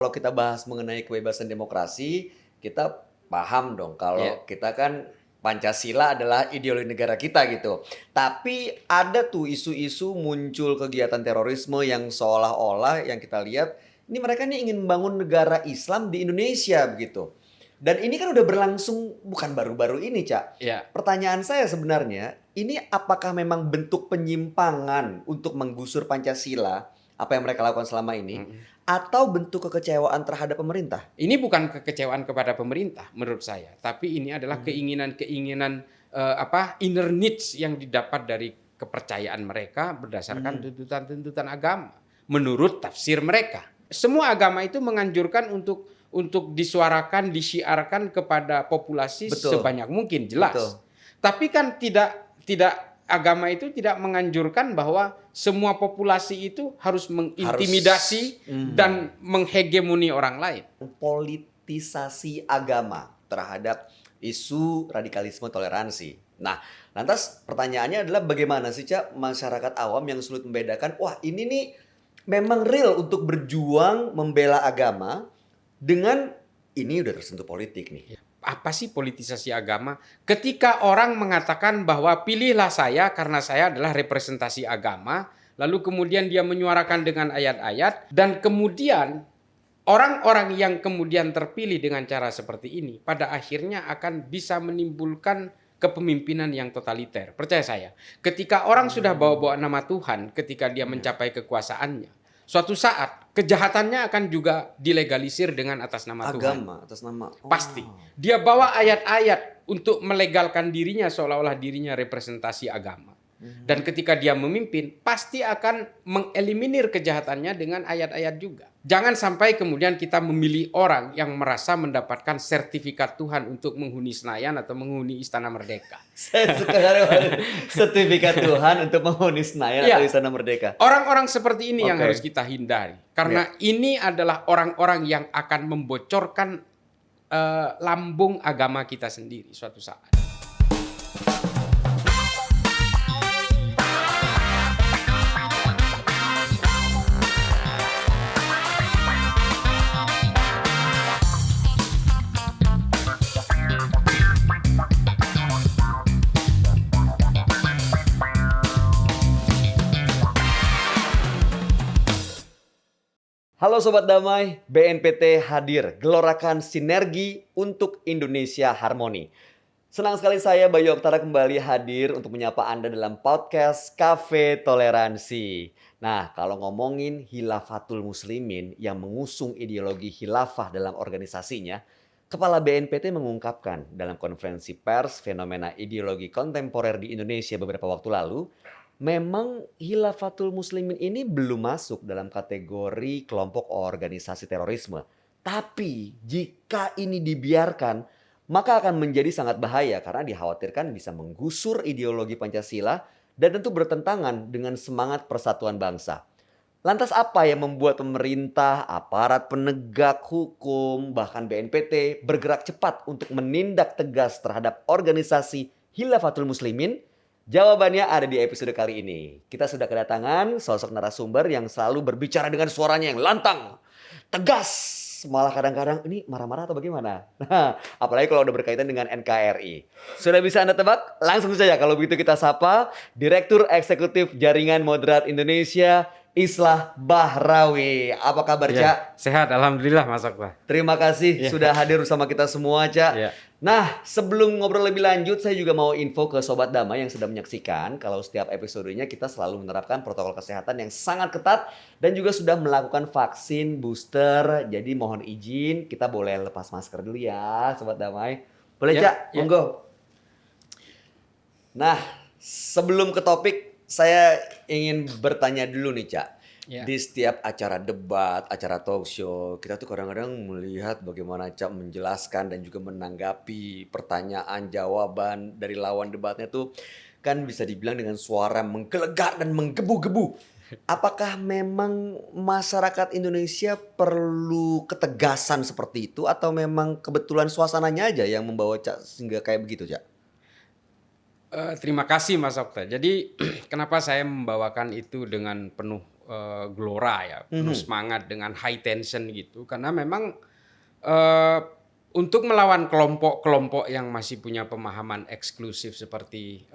Kalau kita bahas mengenai kebebasan demokrasi, kita paham dong Iya. kalau kita kan Pancasila adalah ideologi negara kita gitu. Tapi ada tuh isu-isu muncul kegiatan terorisme yang seolah-olah yang kita lihat ini mereka nih ingin membangun negara Islam di Indonesia begitu. Dan ini kan udah berlangsung bukan baru-baru ini, Cak. Iya. Pertanyaan saya sebenarnya, ini apakah memang bentuk penyimpangan untuk menggusur Pancasila, apa yang mereka lakukan selama ini, Mhm. atau bentuk kekecewaan terhadap pemerintah? Ini bukan kekecewaan kepada pemerintah menurut saya, tapi ini adalah Mhm. keinginan-keinginan inner needs yang didapat dari kepercayaan mereka berdasarkan Mhm. tuntutan-tuntutan agama menurut tafsir mereka. Semua agama itu menganjurkan untuk disuarakan, disiarkan kepada populasi Betul, sebanyak mungkin, betul. jelas. Tapi kan tidak agama itu tidak menganjurkan bahwa semua populasi itu harus mengintimidasi dan menghegemoni orang lain. Politisasi agama terhadap isu radikalisme toleransi. Nah, lantas pertanyaannya adalah bagaimana sih, Cak, masyarakat awam yang sulit membedakan, wah ini nih memang real untuk berjuang membela agama dengan ini udah tersentuh politik nih. Apa sih politisasi agama? Ketika orang mengatakan bahwa pilihlah saya karena saya adalah representasi agama, lalu kemudian dia menyuarakan dengan ayat-ayat, dan kemudian orang-orang yang kemudian terpilih dengan cara seperti ini, pada akhirnya akan bisa menimbulkan kepemimpinan yang totaliter. Percaya saya, ketika orang sudah bawa-bawa nama Tuhan, ketika dia mencapai kekuasaannya, suatu saat kejahatannya akan juga dilegalisir dengan atas nama Tuhan. Agama atas nama Pasti. Dia bawa ayat-ayat untuk melegalkan dirinya seolah-olah dirinya representasi agama. Dan ketika dia memimpin, pasti akan mengeliminir kejahatannya dengan ayat-ayat juga. Jangan sampai kemudian kita memilih orang yang merasa mendapatkan sertifikat Tuhan untuk menghuni Senayan atau menghuni Istana Merdeka. Saya suka sekali sertifikat Tuhan untuk menghuni Senayan Ya. atau Istana Merdeka. Orang-orang seperti ini yang Oke. harus kita hindari. Karena ini adalah orang-orang yang akan membocorkan lambung agama kita sendiri suatu saat. Halo Sobat Damai, BNPT hadir gelorakan sinergi untuk Indonesia Harmoni. Senang sekali saya Bayu Oktara kembali hadir untuk menyapa Anda dalam podcast Cafe Toleransi. Nah, kalau ngomongin Hilafatul Muslimin yang mengusung ideologi khilafah dalam organisasinya, Kepala BNPT mengungkapkan dalam konferensi pers fenomena ideologi kontemporer di Indonesia beberapa waktu lalu, memang Hilafatul Muslimin ini belum masuk dalam kategori kelompok organisasi terorisme. Tapi jika ini dibiarkan, maka akan menjadi sangat bahaya karena dikhawatirkan bisa menggusur ideologi Pancasila dan tentu bertentangan dengan semangat persatuan bangsa. Lantas apa yang membuat pemerintah, aparat penegak hukum, bahkan BNPT bergerak cepat untuk menindak tegas terhadap organisasi Hilafatul Muslimin? Jawabannya ada di episode kali ini. Kita sudah kedatangan sosok narasumber yang selalu berbicara dengan suaranya yang lantang, tegas, malah kadang-kadang ini marah-marah atau bagaimana. Nah, apalagi kalau udah berkaitan dengan NKRI. Sudah bisa Anda tebak? Langsung saja kalau begitu kita sapa Direktur Eksekutif Jaringan Moderat Indonesia, Islah Bahrawi. Apa kabar, Cak? Sehat, alhamdulillah Mas Akbar. Terima kasih sudah hadir bersama kita semua, Cak. Ya. Nah, sebelum ngobrol lebih lanjut, saya juga mau info ke Sobat Damai yang sedang menyaksikan kalau setiap episodenya kita selalu menerapkan protokol kesehatan yang sangat ketat dan juga sudah melakukan vaksin booster. Jadi mohon izin, kita boleh lepas masker dulu ya, Sobat Damai. Boleh, Ya, Cak? ya. Monggo. Nah, sebelum ke topik, saya ingin bertanya dulu nih, Cak. Ya. Di setiap acara debat, acara talk show, kita tuh kadang-kadang melihat bagaimana Cak menjelaskan dan juga menanggapi pertanyaan, jawaban dari lawan debatnya tuh kan bisa dibilang dengan suara menggelegar dan menggebu-gebu. Apakah memang masyarakat Indonesia perlu ketegasan seperti itu atau memang kebetulan suasananya aja yang membawa Cak sehingga kayak begitu, Cak? Terima kasih Mas Okta. Jadi kenapa saya membawakan itu dengan penuh gelora ya, penuh semangat dengan high tension gitu. Karena memang eh, untuk melawan kelompok-kelompok yang masih punya pemahaman eksklusif seperti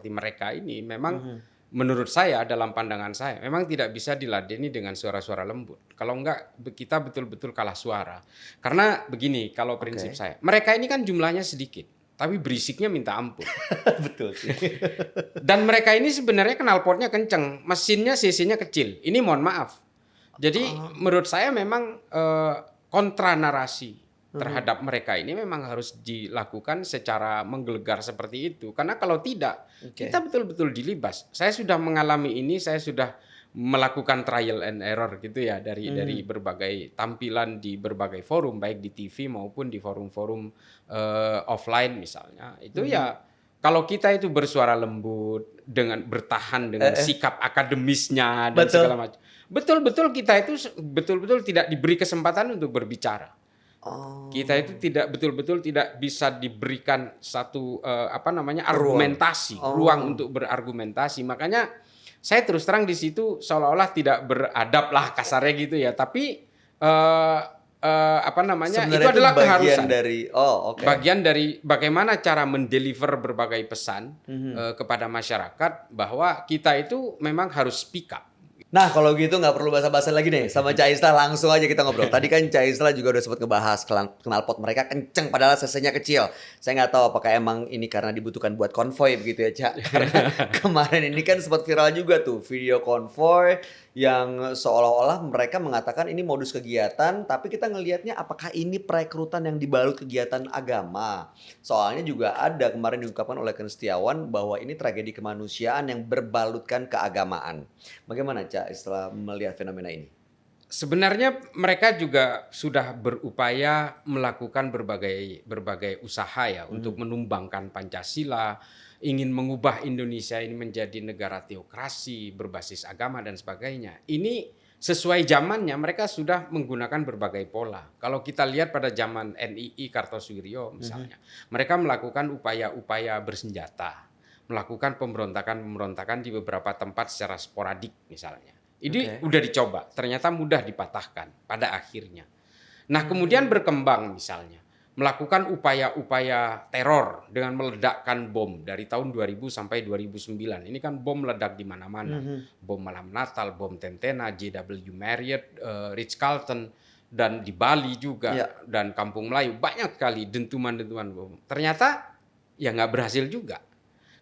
mereka ini, memang menurut saya, dalam pandangan saya, memang tidak bisa diladeni dengan suara-suara lembut. Kalau enggak, kita betul-betul kalah suara. Karena begini, kalau prinsip saya, mereka ini kan jumlahnya sedikit, tapi berisiknya minta ampun. Betul sih. Dan mereka ini sebenarnya knalpotnya kenceng, mesinnya cc-nya kecil. Ini mohon maaf. Jadi menurut saya memang kontra narasi terhadap mereka ini memang harus dilakukan secara menggelegar seperti itu. Karena kalau tidak, kita betul-betul dilibas. Saya sudah mengalami ini, saya sudah melakukan trial and error gitu ya dari berbagai tampilan di berbagai forum, baik di TV maupun di forum-forum offline misalnya. Itu ya kalau kita itu bersuara lembut dengan bertahan dengan sikap akademisnya dan segala macam. Betul-betul kita itu betul-betul tidak diberi kesempatan untuk berbicara. Kita itu betul-betul tidak bisa diberikan satu argumentasi, ruang untuk berargumentasi. Makanya saya terus terang di situ seolah-olah tidak beradab lah kasarnya gitu ya. Tapi Sebenarnya itu adalah keharusan. Bagian dari bagaimana cara mendeliver berbagai pesan kepada masyarakat bahwa kita itu memang harus speak up. Nah, kalau gitu nggak perlu basa-basi lagi nih sama Cak Islah, langsung aja kita ngobrol. Tadi kan Cak Islah juga udah sempat ngebahas knalpot mereka kenceng padahal cc-nya kecil. Saya nggak tahu apakah emang ini karena dibutuhkan buat konvoy begitu ya, Cak. Karena kemarin ini kan sempat viral juga tuh video konvoy yang seolah-olah mereka mengatakan ini modus kegiatan, tapi kita ngelihatnya apakah ini perekrutan yang dibalut kegiatan agama. Soalnya juga ada kemarin diungkapkan oleh Ken Setiawan bahwa ini tragedi kemanusiaan yang berbalutkan keagamaan. Bagaimana Cak setelah melihat fenomena ini? Sebenarnya mereka juga sudah berupaya melakukan berbagai usaha ya untuk menumbangkan Pancasila, ingin mengubah Indonesia ini menjadi negara teokrasi berbasis agama dan sebagainya. Ini sesuai zamannya, mereka sudah menggunakan berbagai pola. Kalau kita lihat pada zaman NII Kartosuwiryo misalnya, mereka melakukan upaya-upaya bersenjata, melakukan pemberontakan-pemberontakan di beberapa tempat secara sporadik misalnya. Ini udah dicoba, ternyata mudah dipatahkan pada akhirnya. Nah, kemudian berkembang misalnya melakukan upaya-upaya teror dengan meledakkan bom dari tahun 2000 sampai 2009. Ini kan bom meledak di mana-mana. Bom malam Natal, bom Tentena, JW Marriott, Ritz-Carlton, dan di Bali juga, dan Kampung Melayu. Banyak sekali dentuman-dentuman bom. Ternyata ya nggak berhasil juga.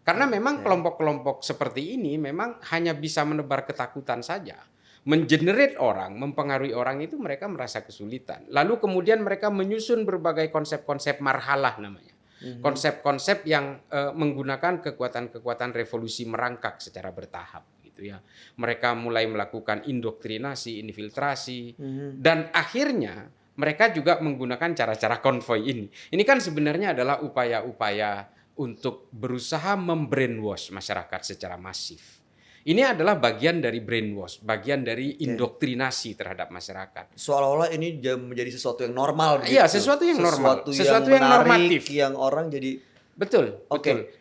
Karena memang kelompok-kelompok seperti ini memang hanya bisa menebar ketakutan saja. Mengenerate orang, mempengaruhi orang itu mereka merasa kesulitan. Lalu kemudian mereka menyusun berbagai konsep-konsep marhalah namanya. Konsep-konsep yang menggunakan kekuatan-kekuatan revolusi merangkak secara bertahap gitu ya. Mereka mulai melakukan indoktrinasi, infiltrasi, dan akhirnya mereka juga menggunakan cara-cara konvoi ini. Ini kan sebenarnya adalah upaya-upaya untuk berusaha membrainwash masyarakat secara masif. Ini adalah bagian dari brainwash, bagian dari indoktrinasi terhadap masyarakat. Seolah-olah ini menjadi sesuatu yang normal. Iya, sesuatu yang normal, sesuatu yang normatif, yang orang jadi betul.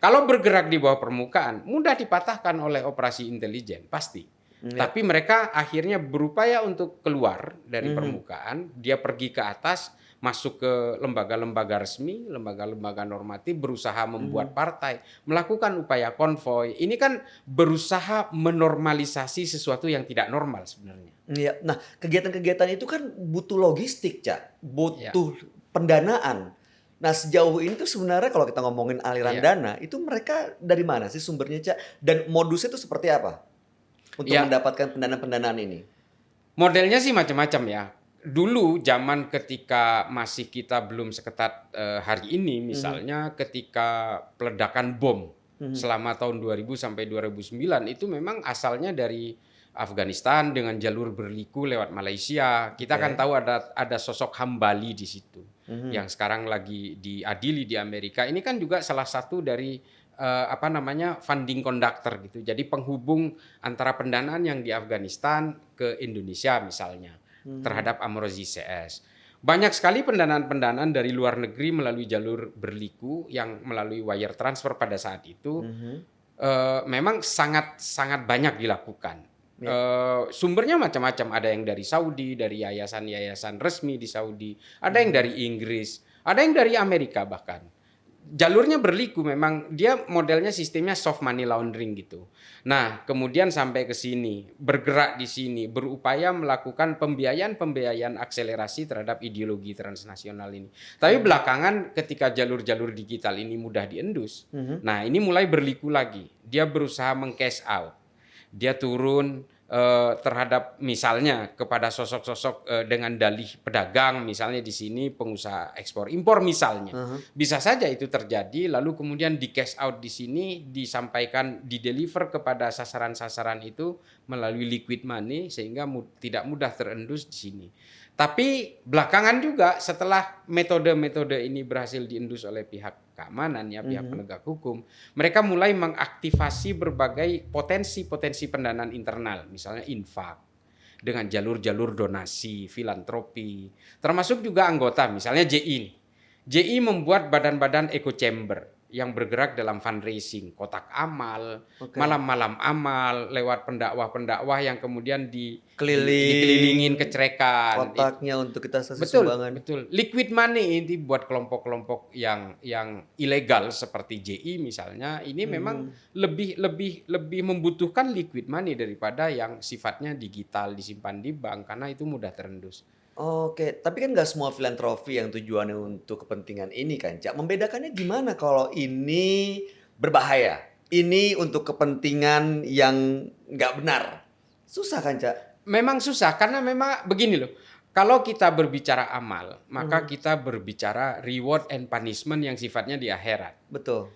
Kalau bergerak di bawah permukaan, mudah dipatahkan oleh operasi intelijen, pasti. Tapi mereka akhirnya berupaya untuk keluar dari permukaan, dia pergi ke atas, masuk ke lembaga-lembaga resmi, lembaga-lembaga normatif, berusaha membuat partai, melakukan upaya konvoi. Ini kan berusaha menormalisasi sesuatu yang tidak normal sebenarnya. Iya. Nah, kegiatan-kegiatan itu kan butuh logistik, Cak. Butuh pendanaan. Nah, sejauh ini tuh sebenarnya kalau kita ngomongin aliran dana, itu mereka dari mana sih sumbernya, Cak? Dan modusnya itu seperti apa untuk mendapatkan pendanaan-pendanaan ini? Modelnya sih macam-macam ya. Dulu zaman ketika masih kita belum seketat hari ini, misalnya ketika peledakan bom selama tahun 2000 sampai 2009 itu memang asalnya dari Afghanistan dengan jalur berliku lewat Malaysia. Kita kan tahu ada sosok Hambali di situ yang sekarang lagi diadili di Amerika. Ini kan juga salah satu dari funding conductor gitu. Jadi penghubung antara pendanaan yang di Afghanistan ke Indonesia misalnya. Terhadap Amrozi CS. Banyak sekali pendanaan-pendanaan dari luar negeri melalui jalur berliku yang melalui wire transfer pada saat itu memang sangat banyak dilakukan. Sumbernya macam-macam, ada yang dari Saudi, dari yayasan-yayasan resmi di Saudi, ada yang dari Inggris, ada yang dari Amerika bahkan. Jalurnya berliku, memang dia modelnya sistemnya soft money laundering gitu. Nah, kemudian sampai ke sini, bergerak di sini, berupaya melakukan pembiayaan akselerasi terhadap ideologi transnasional ini. Tapi belakangan ketika jalur-jalur digital ini mudah diendus, nah ini mulai berliku lagi. Dia berusaha meng-cash out. Dia turun terhadap misalnya kepada sosok-sosok dengan dalih pedagang, misalnya di sini pengusaha ekspor impor misalnya. Bisa saja itu terjadi, lalu kemudian di cash out di sini, disampaikan, dideliver kepada sasaran-sasaran itu melalui liquid money sehingga tidak mudah terendus di sini. Tapi belakangan juga setelah metode-metode ini berhasil diendus oleh pihak keamanan, ya pihak penegak hukum, mereka mulai mengaktifasi berbagai potensi-potensi pendanaan internal, misalnya infak dengan jalur-jalur donasi, filantropi, termasuk juga anggota, misalnya JI. JI membuat badan-badan echo chamber yang bergerak dalam fundraising, kotak amal, malam-malam amal, lewat pendakwah-pendakwah yang kemudian dikelilingin kecrekan. Kotaknya untuk kita Betul, sumbangan. betul. Liquid money ini buat kelompok-kelompok yang ilegal seperti JI misalnya, ini memang lebih membutuhkan liquid money daripada yang sifatnya digital, disimpan di bank, karena itu mudah terendus. Oke, tapi kan nggak semua filantropi yang tujuannya untuk kepentingan ini kan, Cak. Membedakannya gimana kalau ini berbahaya? Ini untuk kepentingan yang nggak benar. Susah kan, Cak? Memang susah karena memang begini loh. Kalau kita berbicara amal, maka kita berbicara reward and punishment yang sifatnya di akhirat. Betul.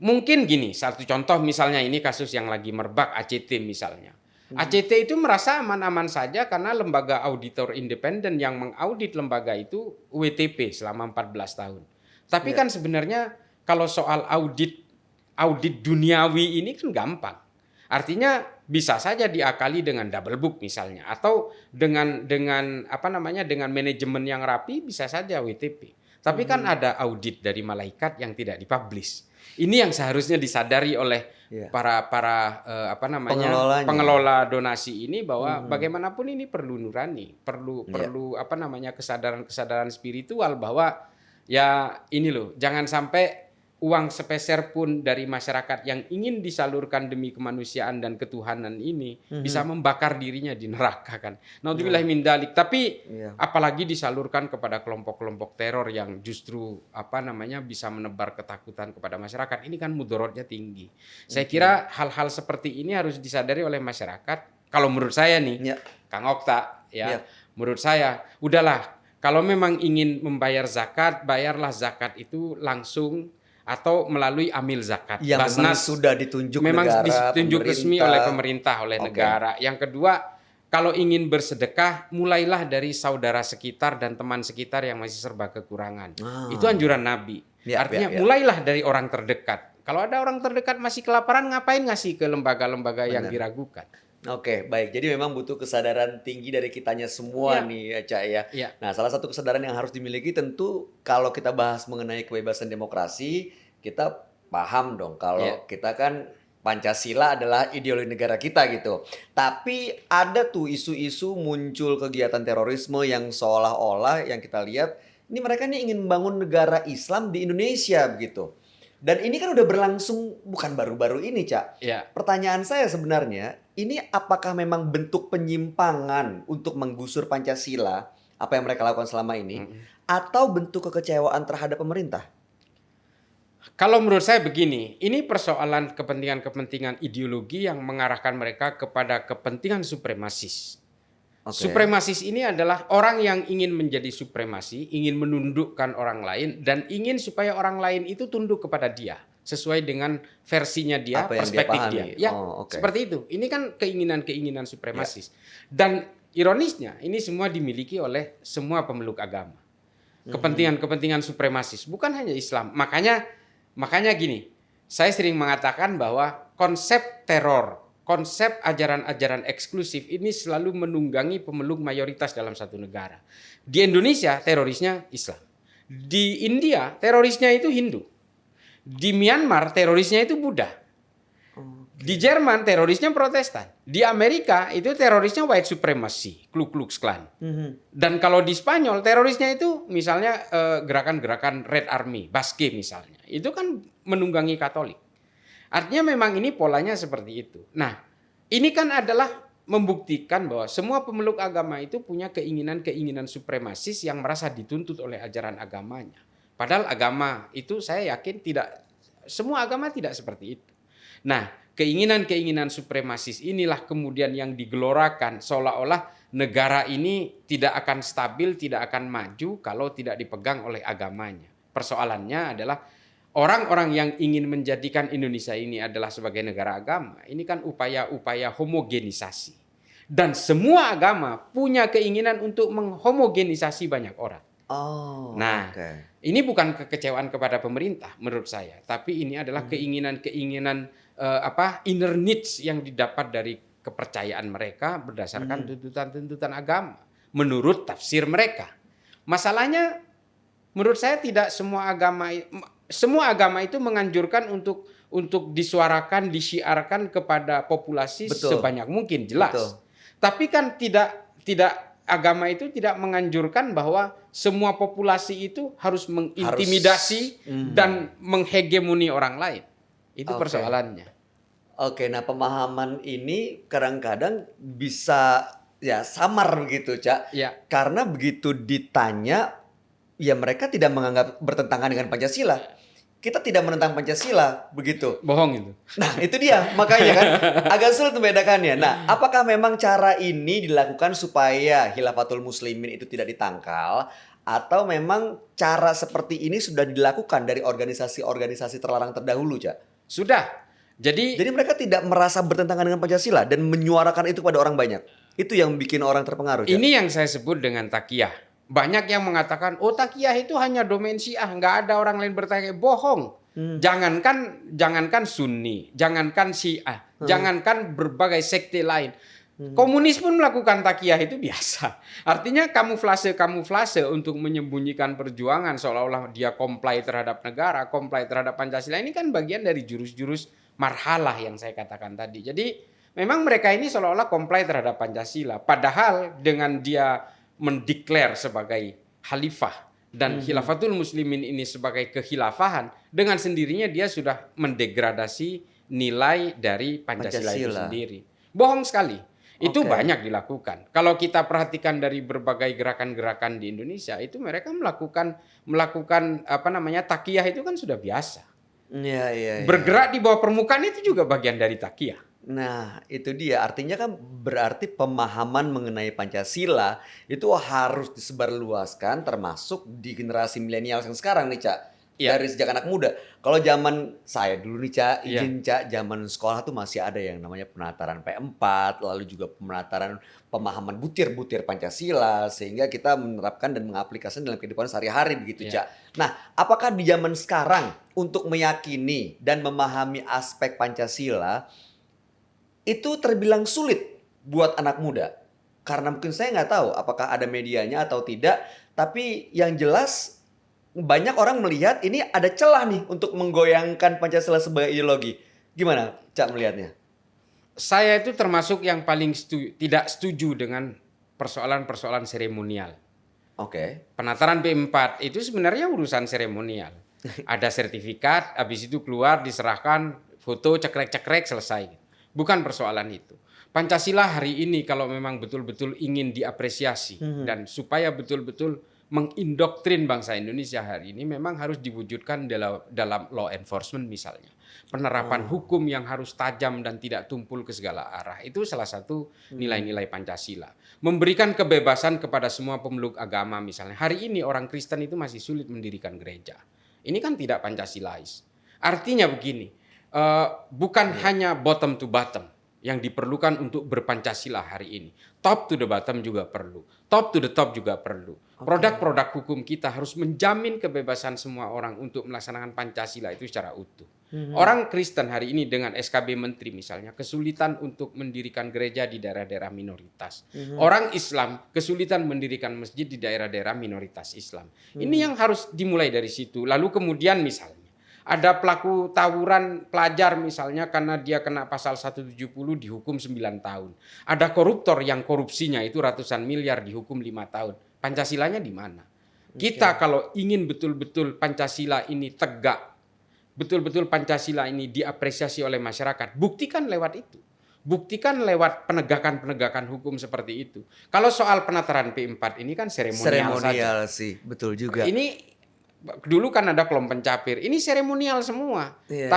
Mungkin gini, satu contoh misalnya ini kasus yang lagi merebak ACT misalnya. ACT itu merasa aman-aman saja karena lembaga auditor independen yang mengaudit lembaga itu WTP selama 14 tahun. Tapi kan sebenarnya kalau soal audit duniawi ini kan gampang. Artinya bisa saja diakali dengan double book misalnya, atau dengan manajemen yang rapi bisa saja WTP. Tapi kan ada audit dari malaikat yang tidak dipublish. Ini yang seharusnya disadari oleh para pengelola donasi ini, bahwa bagaimanapun ini perlu nurani, perlu kesadaran spiritual bahwa ya ini loh, jangan sampai uang sepeser pun dari masyarakat yang ingin disalurkan demi kemanusiaan dan ketuhanan ini bisa membakar dirinya di neraka kan. Naudzubillah min dzalik. Tapi apalagi disalurkan kepada kelompok-kelompok teror yang justru bisa menebar ketakutan kepada masyarakat. Ini kan mudorotnya tinggi. Saya kira hal-hal seperti ini harus disadari oleh masyarakat. Kalau menurut saya nih, Kang Okta, menurut saya udahlah, kalau memang ingin membayar zakat, bayarlah zakat itu langsung atau melalui amil zakat. Yang memang sudah ditunjuk memang negara, ditunjuk resmi oleh pemerintah, oleh negara. Yang kedua, kalau ingin bersedekah, mulailah dari saudara sekitar dan teman sekitar yang masih serba kekurangan. Itu anjuran Nabi. Artinya mulailah dari orang terdekat. Kalau ada orang terdekat masih kelaparan, ngapain ngasih ke lembaga-lembaga yang diragukan? Oke, baik. Jadi memang butuh kesadaran tinggi dari kitanya semua nih ya, Cak ya. Nah, salah satu kesadaran yang harus dimiliki tentu kalau kita bahas mengenai kebebasan demokrasi, kita paham dong kalau kita kan Pancasila adalah ideologi negara kita gitu. Tapi ada tuh isu-isu muncul kegiatan terorisme yang seolah-olah yang kita lihat ini mereka nih ingin membangun negara Islam di Indonesia begitu. Dan ini kan udah berlangsung bukan baru-baru ini, Cak. Pertanyaan saya sebenarnya, ini apakah memang bentuk penyimpangan untuk menggusur Pancasila, apa yang mereka lakukan selama ini, atau bentuk kekecewaan terhadap pemerintah? Kalau menurut saya begini, ini persoalan kepentingan-kepentingan ideologi yang mengarahkan mereka kepada kepentingan supremasis. Supremasis ini adalah orang yang ingin menjadi supremasi, ingin menundukkan orang lain, dan ingin supaya orang lain itu tunduk kepada dia sesuai dengan versinya dia, perspektif dia. Seperti itu. Ini kan keinginan-keinginan supremasis. Dan ironisnya, ini semua dimiliki oleh semua pemeluk agama. Kepentingan-kepentingan supremasis, bukan hanya Islam. Makanya gini, saya sering mengatakan bahwa konsep teror, konsep ajaran-ajaran eksklusif ini selalu menunggangi pemeluk mayoritas dalam satu negara. Di Indonesia terorisnya Islam. Di India terorisnya itu Hindu. Di Myanmar terorisnya itu Buddha. Di Jerman terorisnya Protestan. Di Amerika itu terorisnya white supremacy, Ku Klux Klan. Dan kalau di Spanyol terorisnya itu misalnya gerakan-gerakan Red Army, Basque misalnya. Itu kan menunggangi Katolik. Artinya memang ini polanya seperti itu. Nah, ini kan adalah membuktikan bahwa semua pemeluk agama itu punya keinginan-keinginan supremasis yang merasa dituntut oleh ajaran agamanya. Padahal agama itu saya yakin semua agama tidak seperti itu. Nah, keinginan-keinginan supremasis inilah kemudian yang digelorakan seolah-olah negara ini tidak akan stabil, tidak akan maju kalau tidak dipegang oleh agamanya. Persoalannya adalah orang-orang yang ingin menjadikan Indonesia ini adalah sebagai negara agama. Ini kan upaya-upaya homogenisasi. Dan semua agama punya keinginan untuk menghomogenisasi banyak orang. Nah, ini bukan kekecewaan kepada pemerintah menurut saya, tapi ini adalah keinginan-keinginan inner needs yang didapat dari kepercayaan mereka berdasarkan tuntutan-tuntutan agama menurut tafsir mereka. Masalahnya menurut saya tidak semua agama itu menganjurkan untuk disuarakan, disiarkan kepada populasi sebanyak mungkin, jelas. Betul. Tapi kan tidak agama itu tidak menganjurkan bahwa semua populasi itu harus mengintimidasi dan menghegemoni orang lain. Itu persoalannya. Oke, nah pemahaman ini kadang-kadang bisa ya samar begitu, Cak. Ya. Karena begitu ditanya, ya mereka tidak menganggap bertentangan dengan Pancasila. Kita tidak menentang Pancasila, begitu. Bohong itu. Nah, itu dia. Makanya kan agak sulit membedakannya. Nah, apakah memang cara ini dilakukan supaya Khilafatul Muslimin itu tidak ditangkal? Atau memang cara seperti ini sudah dilakukan dari organisasi-organisasi terlarang terdahulu, Cak? Sudah. Jadi mereka tidak merasa bertentangan dengan Pancasila dan menyuarakan itu pada orang banyak. Itu yang bikin orang terpengaruh, Cak. Ini yang saya sebut dengan takiyah. Banyak yang mengatakan, oh takiyah itu hanya domain Syiah, nggak ada orang lain bertakiyah. Bohong. Jangankan Sunni, jangankan Syiah, jangankan berbagai sekte lain. Komunis pun melakukan takiyah itu biasa. Artinya kamuflase untuk menyembunyikan perjuangan seolah-olah dia comply terhadap negara, comply terhadap Pancasila. Ini kan bagian dari jurus-jurus marhalah yang saya katakan tadi. Jadi memang mereka ini seolah-olah comply terhadap Pancasila. Padahal dengan dia mendeklar sebagai khalifah dan Khilafatul Muslimin ini sebagai kekhilafahan, dengan sendirinya dia sudah mendegradasi nilai dari Pancasila itu sendiri. Bohong sekali. Itu banyak dilakukan. Kalau kita perhatikan dari berbagai gerakan-gerakan di Indonesia, itu mereka melakukan takiyah itu kan sudah biasa. Iya. Bergerak di bawah permukaan itu juga bagian dari takiyah. Nah, itu dia. Artinya kan berarti pemahaman mengenai Pancasila itu harus disebarluaskan termasuk di generasi milenial yang sekarang nih, Cak. Ya. Dari sejak anak muda. Kalau zaman saya dulu nih, Cak, Cak, zaman sekolah tuh masih ada yang namanya penataran P4, lalu juga penataran pemahaman butir-butir Pancasila sehingga kita menerapkan dan mengaplikasikan dalam kehidupan sehari-hari begitu, Cak. Nah, apakah di zaman sekarang untuk meyakini dan memahami aspek Pancasila itu terbilang sulit buat anak muda? Karena mungkin saya nggak tahu apakah ada medianya atau tidak, tapi yang jelas banyak orang melihat ini ada celah nih untuk menggoyangkan Pancasila sebagai ideologi. Gimana, Cak, melihatnya? Saya itu termasuk yang paling tidak setuju dengan persoalan-persoalan seremonial. Penataran P4 itu sebenarnya urusan seremonial. Ada sertifikat, habis itu keluar, diserahkan, foto, cekrek-cekrek, selesai. Bukan persoalan itu. Pancasila hari ini kalau memang betul-betul ingin diapresiasi dan supaya betul-betul mengindoktrin bangsa Indonesia hari ini memang harus diwujudkan dalam law enforcement misalnya. Penerapan hukum yang harus tajam dan tidak tumpul ke segala arah. Itu salah satu nilai-nilai Pancasila. Memberikan kebebasan kepada semua pemeluk agama misalnya. Hari ini orang Kristen itu masih sulit mendirikan gereja. Ini kan tidak Pancasilais. Artinya begini, bukan hanya bottom to bottom yang diperlukan untuk berpancasila hari ini. Top to the bottom juga perlu. Top to the top juga perlu. Produk-produk hukum kita harus menjamin kebebasan semua orang untuk melaksanakan Pancasila itu secara utuh. Orang Kristen hari ini dengan SKB Menteri misalnya kesulitan untuk mendirikan gereja di daerah-daerah minoritas. Orang Islam kesulitan mendirikan masjid di daerah-daerah minoritas Islam. Ini yang harus dimulai dari situ. Lalu kemudian misalnya Ada pelaku tawuran pelajar misalnya karena dia kena pasal 170 dihukum 9 tahun. Ada koruptor yang korupsinya itu ratusan miliar dihukum 5 tahun. Pancasilanya di mana? Kita kalau ingin betul-betul Pancasila ini tegak, betul-betul Pancasila ini diapresiasi oleh masyarakat, buktikan lewat itu. Buktikan lewat penegakan-penegakan hukum seperti itu. Kalau soal penataran P4 ini kan seremonial saja. Seremonial sih, betul juga. Ini dulu kan ada kelompok pencapir. Ini seremonial semua. Iya,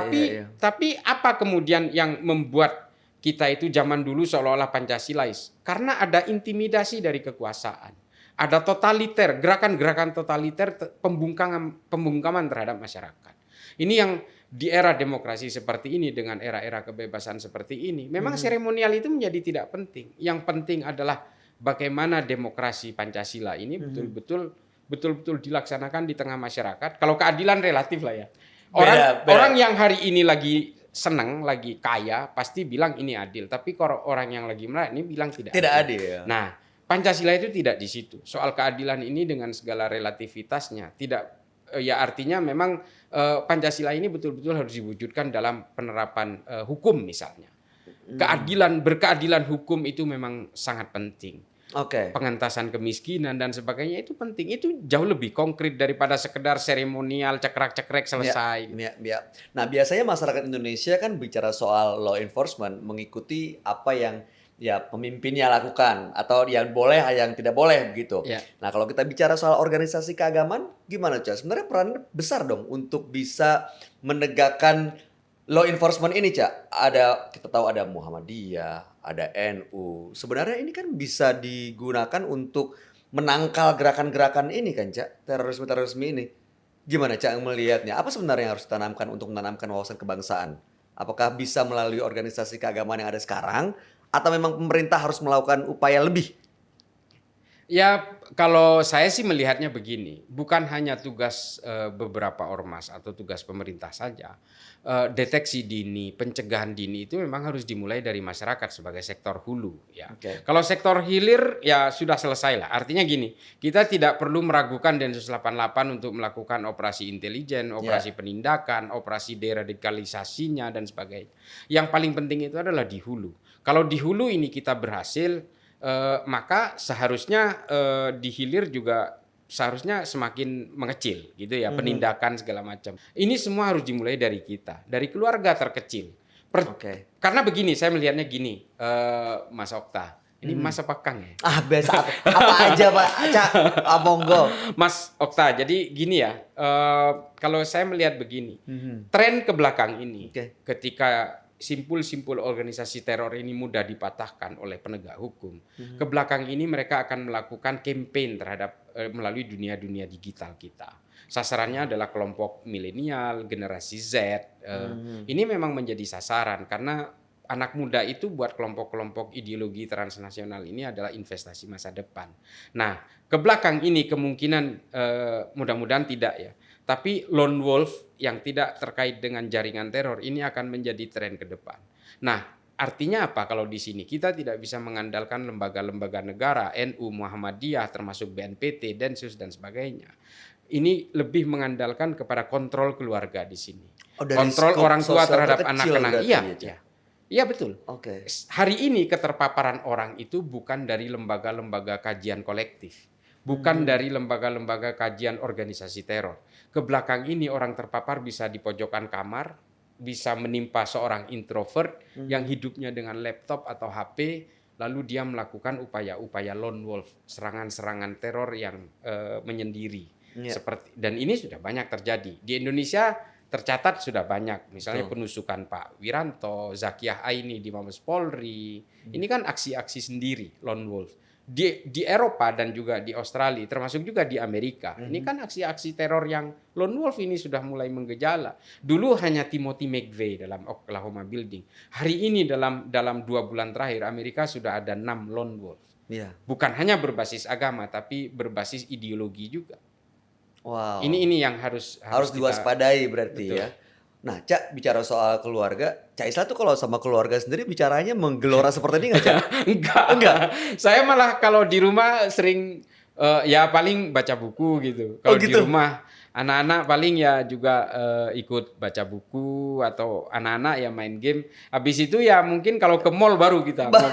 Tapi apa kemudian yang membuat kita itu zaman dulu seolah-olah Pancasilais? Karena ada intimidasi dari kekuasaan. Ada totaliter, gerakan-gerakan totaliter, pembungkaman terhadap masyarakat. Ini yang di era demokrasi seperti ini dengan era-era kebebasan seperti ini, memang seremonial itu menjadi tidak penting. Yang penting adalah bagaimana demokrasi Pancasila ini betul-betul dilaksanakan di tengah masyarakat. Kalau keadilan relatif lah ya. Orang yang hari ini lagi senang, lagi kaya, pasti bilang ini adil. Tapi kalau orang yang lagi melarat ini bilang tidak adil. Ya. Nah, Pancasila itu tidak di situ. Soal keadilan ini dengan segala relativitasnya tidak. Ya artinya memang Pancasila ini betul-betul harus diwujudkan dalam penerapan hukum misalnya. Berkeadilan hukum itu memang sangat penting. Pengentasan kemiskinan dan sebagainya itu penting. Itu jauh lebih konkret daripada sekedar seremonial cekrek-cekrek selesai. Nah, biasanya masyarakat Indonesia kan bicara soal law enforcement mengikuti apa yang pemimpinnya lakukan atau yang boleh yang tidak boleh begitu. Nah, kalau kita bicara soal organisasi keagamaan gimana, Cak? Sebenarnya peran besar dong untuk bisa menegakkan law enforcement ini, Cak. Kita tahu ada Muhammadiyah, ada NU. Sebenarnya ini kan bisa digunakan untuk menangkal gerakan-gerakan ini kan, Cak? Terorisme ini. Gimana, Cak, melihatnya? Apa sebenarnya yang harus ditanamkan untuk menanamkan wawasan kebangsaan? Apakah bisa melalui organisasi keagamaan yang ada sekarang? Atau memang pemerintah harus melakukan upaya lebih? Ya, kalau saya sih melihatnya begini, bukan hanya tugas beberapa ormas atau tugas pemerintah saja. Deteksi dini, pencegahan dini itu memang harus dimulai dari masyarakat sebagai sektor hulu. Ya. Kalau sektor hilir ya sudah selesai lah. Artinya gini, kita tidak perlu meragukan Densus 88 untuk melakukan operasi intelijen, operasi penindakan, operasi deradikalisasinya dan sebagainya. Yang paling penting itu adalah di hulu. Kalau di hulu ini kita berhasil, maka seharusnya di hilir juga seharusnya semakin mengecil gitu ya, penindakan segala macam. Ini semua harus dimulai dari kita, dari keluarga terkecil. Karena begini, saya melihatnya gini, Mas Okta. Ini Mas apa Kang ya? Biasa apa aja Pak, Cak, monggo. Mas Okta, jadi gini ya, kalau saya melihat begini, tren ke belakang ini, ketika simpul-simpul organisasi teror ini mudah dipatahkan oleh penegak hukum. Ke belakang ini mereka akan melakukan campaign terhadap melalui dunia-dunia digital kita. Sasarannya adalah kelompok milenial, generasi Z. Ini memang menjadi sasaran karena anak muda itu buat kelompok-kelompok ideologi transnasional ini adalah investasi masa depan. Nah, ke belakang ini kemungkinan mudah-mudahan tidak ya. Tapi lone wolf yang tidak terkait dengan jaringan teror ini akan menjadi tren ke depan. Nah, artinya apa kalau di sini? Kita tidak bisa mengandalkan lembaga-lembaga negara, NU, Muhammadiyah, termasuk BNPT, Densus, dan sebagainya. Ini lebih mengandalkan kepada kontrol keluarga di sini. Kontrol orang tua terhadap anak-anak. Iya, betul. Hari ini keterpaparan orang itu bukan dari lembaga-lembaga kajian kolektif. Bukan dari lembaga-lembaga kajian organisasi teror. Ke belakang ini orang terpapar bisa di pojokan kamar, bisa menimpa seorang introvert yang hidupnya dengan laptop atau HP, lalu dia melakukan upaya-upaya lone wolf, serangan-serangan teror yang menyendiri. Dan ini sudah banyak terjadi. Di Indonesia tercatat sudah banyak, misalnya penusukan Pak Wiranto, Zakiyah Aini di Mabes Polri. Ini kan aksi-aksi sendiri, lone wolf. Di Eropa dan juga di Australia, termasuk juga di Amerika. Ini kan aksi-aksi teror yang lone wolf ini sudah mulai menggejala. Dulu hanya Timothy McVeigh dalam Oklahoma Building. Hari ini dalam 2 bulan terakhir Amerika sudah ada 6 lone wolf. Bukan hanya berbasis agama, tapi berbasis ideologi juga. Ini yang harus diwaspadai berarti. Betul. Ya. Nah, Cak, bicara soal keluarga, Cak Isla tuh kalau sama keluarga sendiri bicaranya menggelora seperti ini nggak, Cak? Enggak. Saya malah kalau di rumah sering Ya paling baca buku gitu. Oh Kalau di gitu. rumah anak-anak paling ya juga ikut baca buku atau anak-anak ya main game. Habis itu ya mungkin kalau ke mall baru kita ngobrol.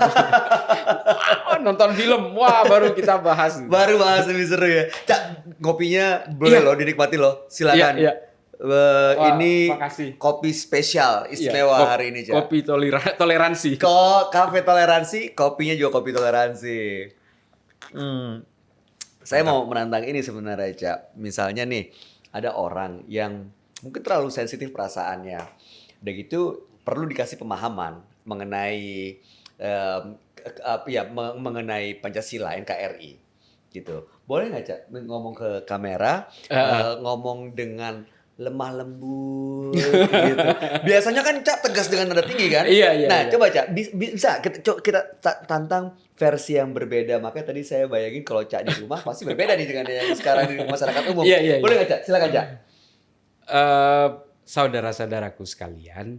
Wah, nonton film, wah baru kita bahas. Baru bahas lebih seru ya. Cak, kopinya boleh Iya, loh dinikmati loh. iya, Silakan. iya. Wah, Ini makasih. kopi spesial Iya, istimewa hari ini, Cak. kopi toleransi. Kok kafe toleransi, kopinya juga kopi toleransi. Hmm. Saya mau menantang ini sebenarnya, Cak. Misalnya nih, ada orang yang mungkin terlalu sensitif perasaannya. Udah gitu perlu dikasih pemahaman mengenai mengenai Pancasila NKRI gitu. Boleh nggak, Cak, ngomong ke kamera, ngomong dengan lemah lembut gitu. Biasanya kan Cak tegas dengan nada tinggi kan? Iya, iya, Nah, iya. coba Cak, bisa kita tantang versi yang berbeda. Makanya tadi saya bayangin kalau Cak di rumah pasti berbeda nih dengan yang sekarang di masyarakat umum. Iya, iya, Boleh iya. nggak, Cak? Silakan, Cak. Saudara-saudaraku sekalian,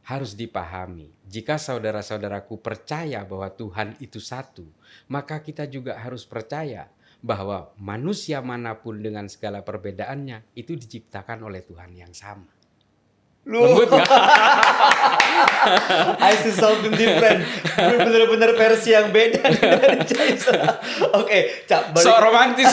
harus dipahami, jika saudara-saudaraku percaya bahwa Tuhan itu satu, maka kita juga harus percaya bahwa manusia manapun dengan segala perbedaannya itu diciptakan oleh Tuhan yang sama. Lu, Lembut nggak? I see something different. Bener-bener versi yang beda dari Caisa. Oke, Cak, balik. So romantis.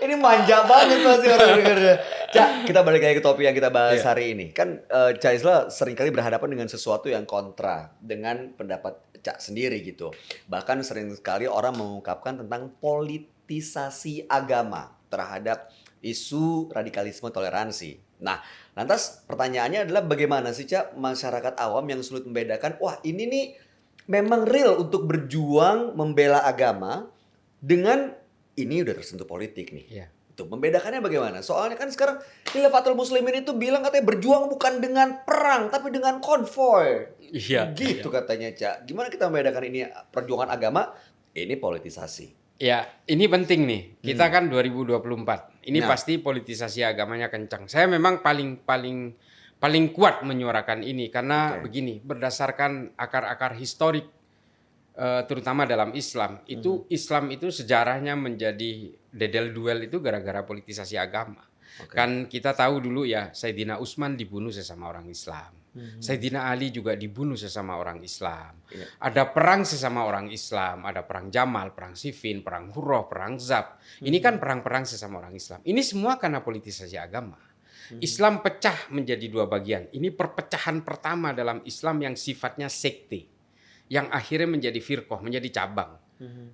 Ini manja banget pasti orang dengernya. Cak, kita balik lagi ke topik yang kita bahas Iya. hari ini. Kan Cak Isla seringkali berhadapan dengan sesuatu yang kontra dengan pendapat Cak sendiri gitu. Bahkan sering sekali orang mengungkapkan tentang politisasi agama terhadap isu radikalisme toleransi. Nah, lantas pertanyaannya adalah bagaimana sih, Cak, masyarakat awam yang sulit membedakan, wah ini nih memang real untuk berjuang membela agama dengan ini udah tersentuh politik nih. Iya. Itu membedakannya bagaimana? Soalnya kan sekarang Khilafatul Muslimin itu bilang katanya berjuang bukan dengan perang tapi dengan konvoy. Iya. Gitu katanya, Cak. Gimana kita membedakan ini perjuangan agama, ini politisasi. Ya, ini penting nih. Kita kan 2024. Ini Nah. pasti politisasi agamanya kencang. Saya memang paling kuat menyuarakan ini karena Oke. begini, berdasarkan akar-akar historik terutama dalam Islam, Islam itu sejarahnya menjadi dedel duel itu gara-gara politisasi agama. Oke. Kan kita tahu dulu ya, Sayyidina Utsman dibunuh sesama orang Islam. Sayyidina Ali juga dibunuh sesama orang Islam. Iya. Ada perang sesama orang Islam, ada perang Jamal, perang Siffin, perang Hurrah, perang Zab. Ini kan perang-perang sesama orang Islam. Ini semua karena politisasi agama. Islam pecah menjadi dua bagian. Ini perpecahan pertama dalam Islam yang sifatnya sekte. Yang akhirnya menjadi firqah, menjadi cabang.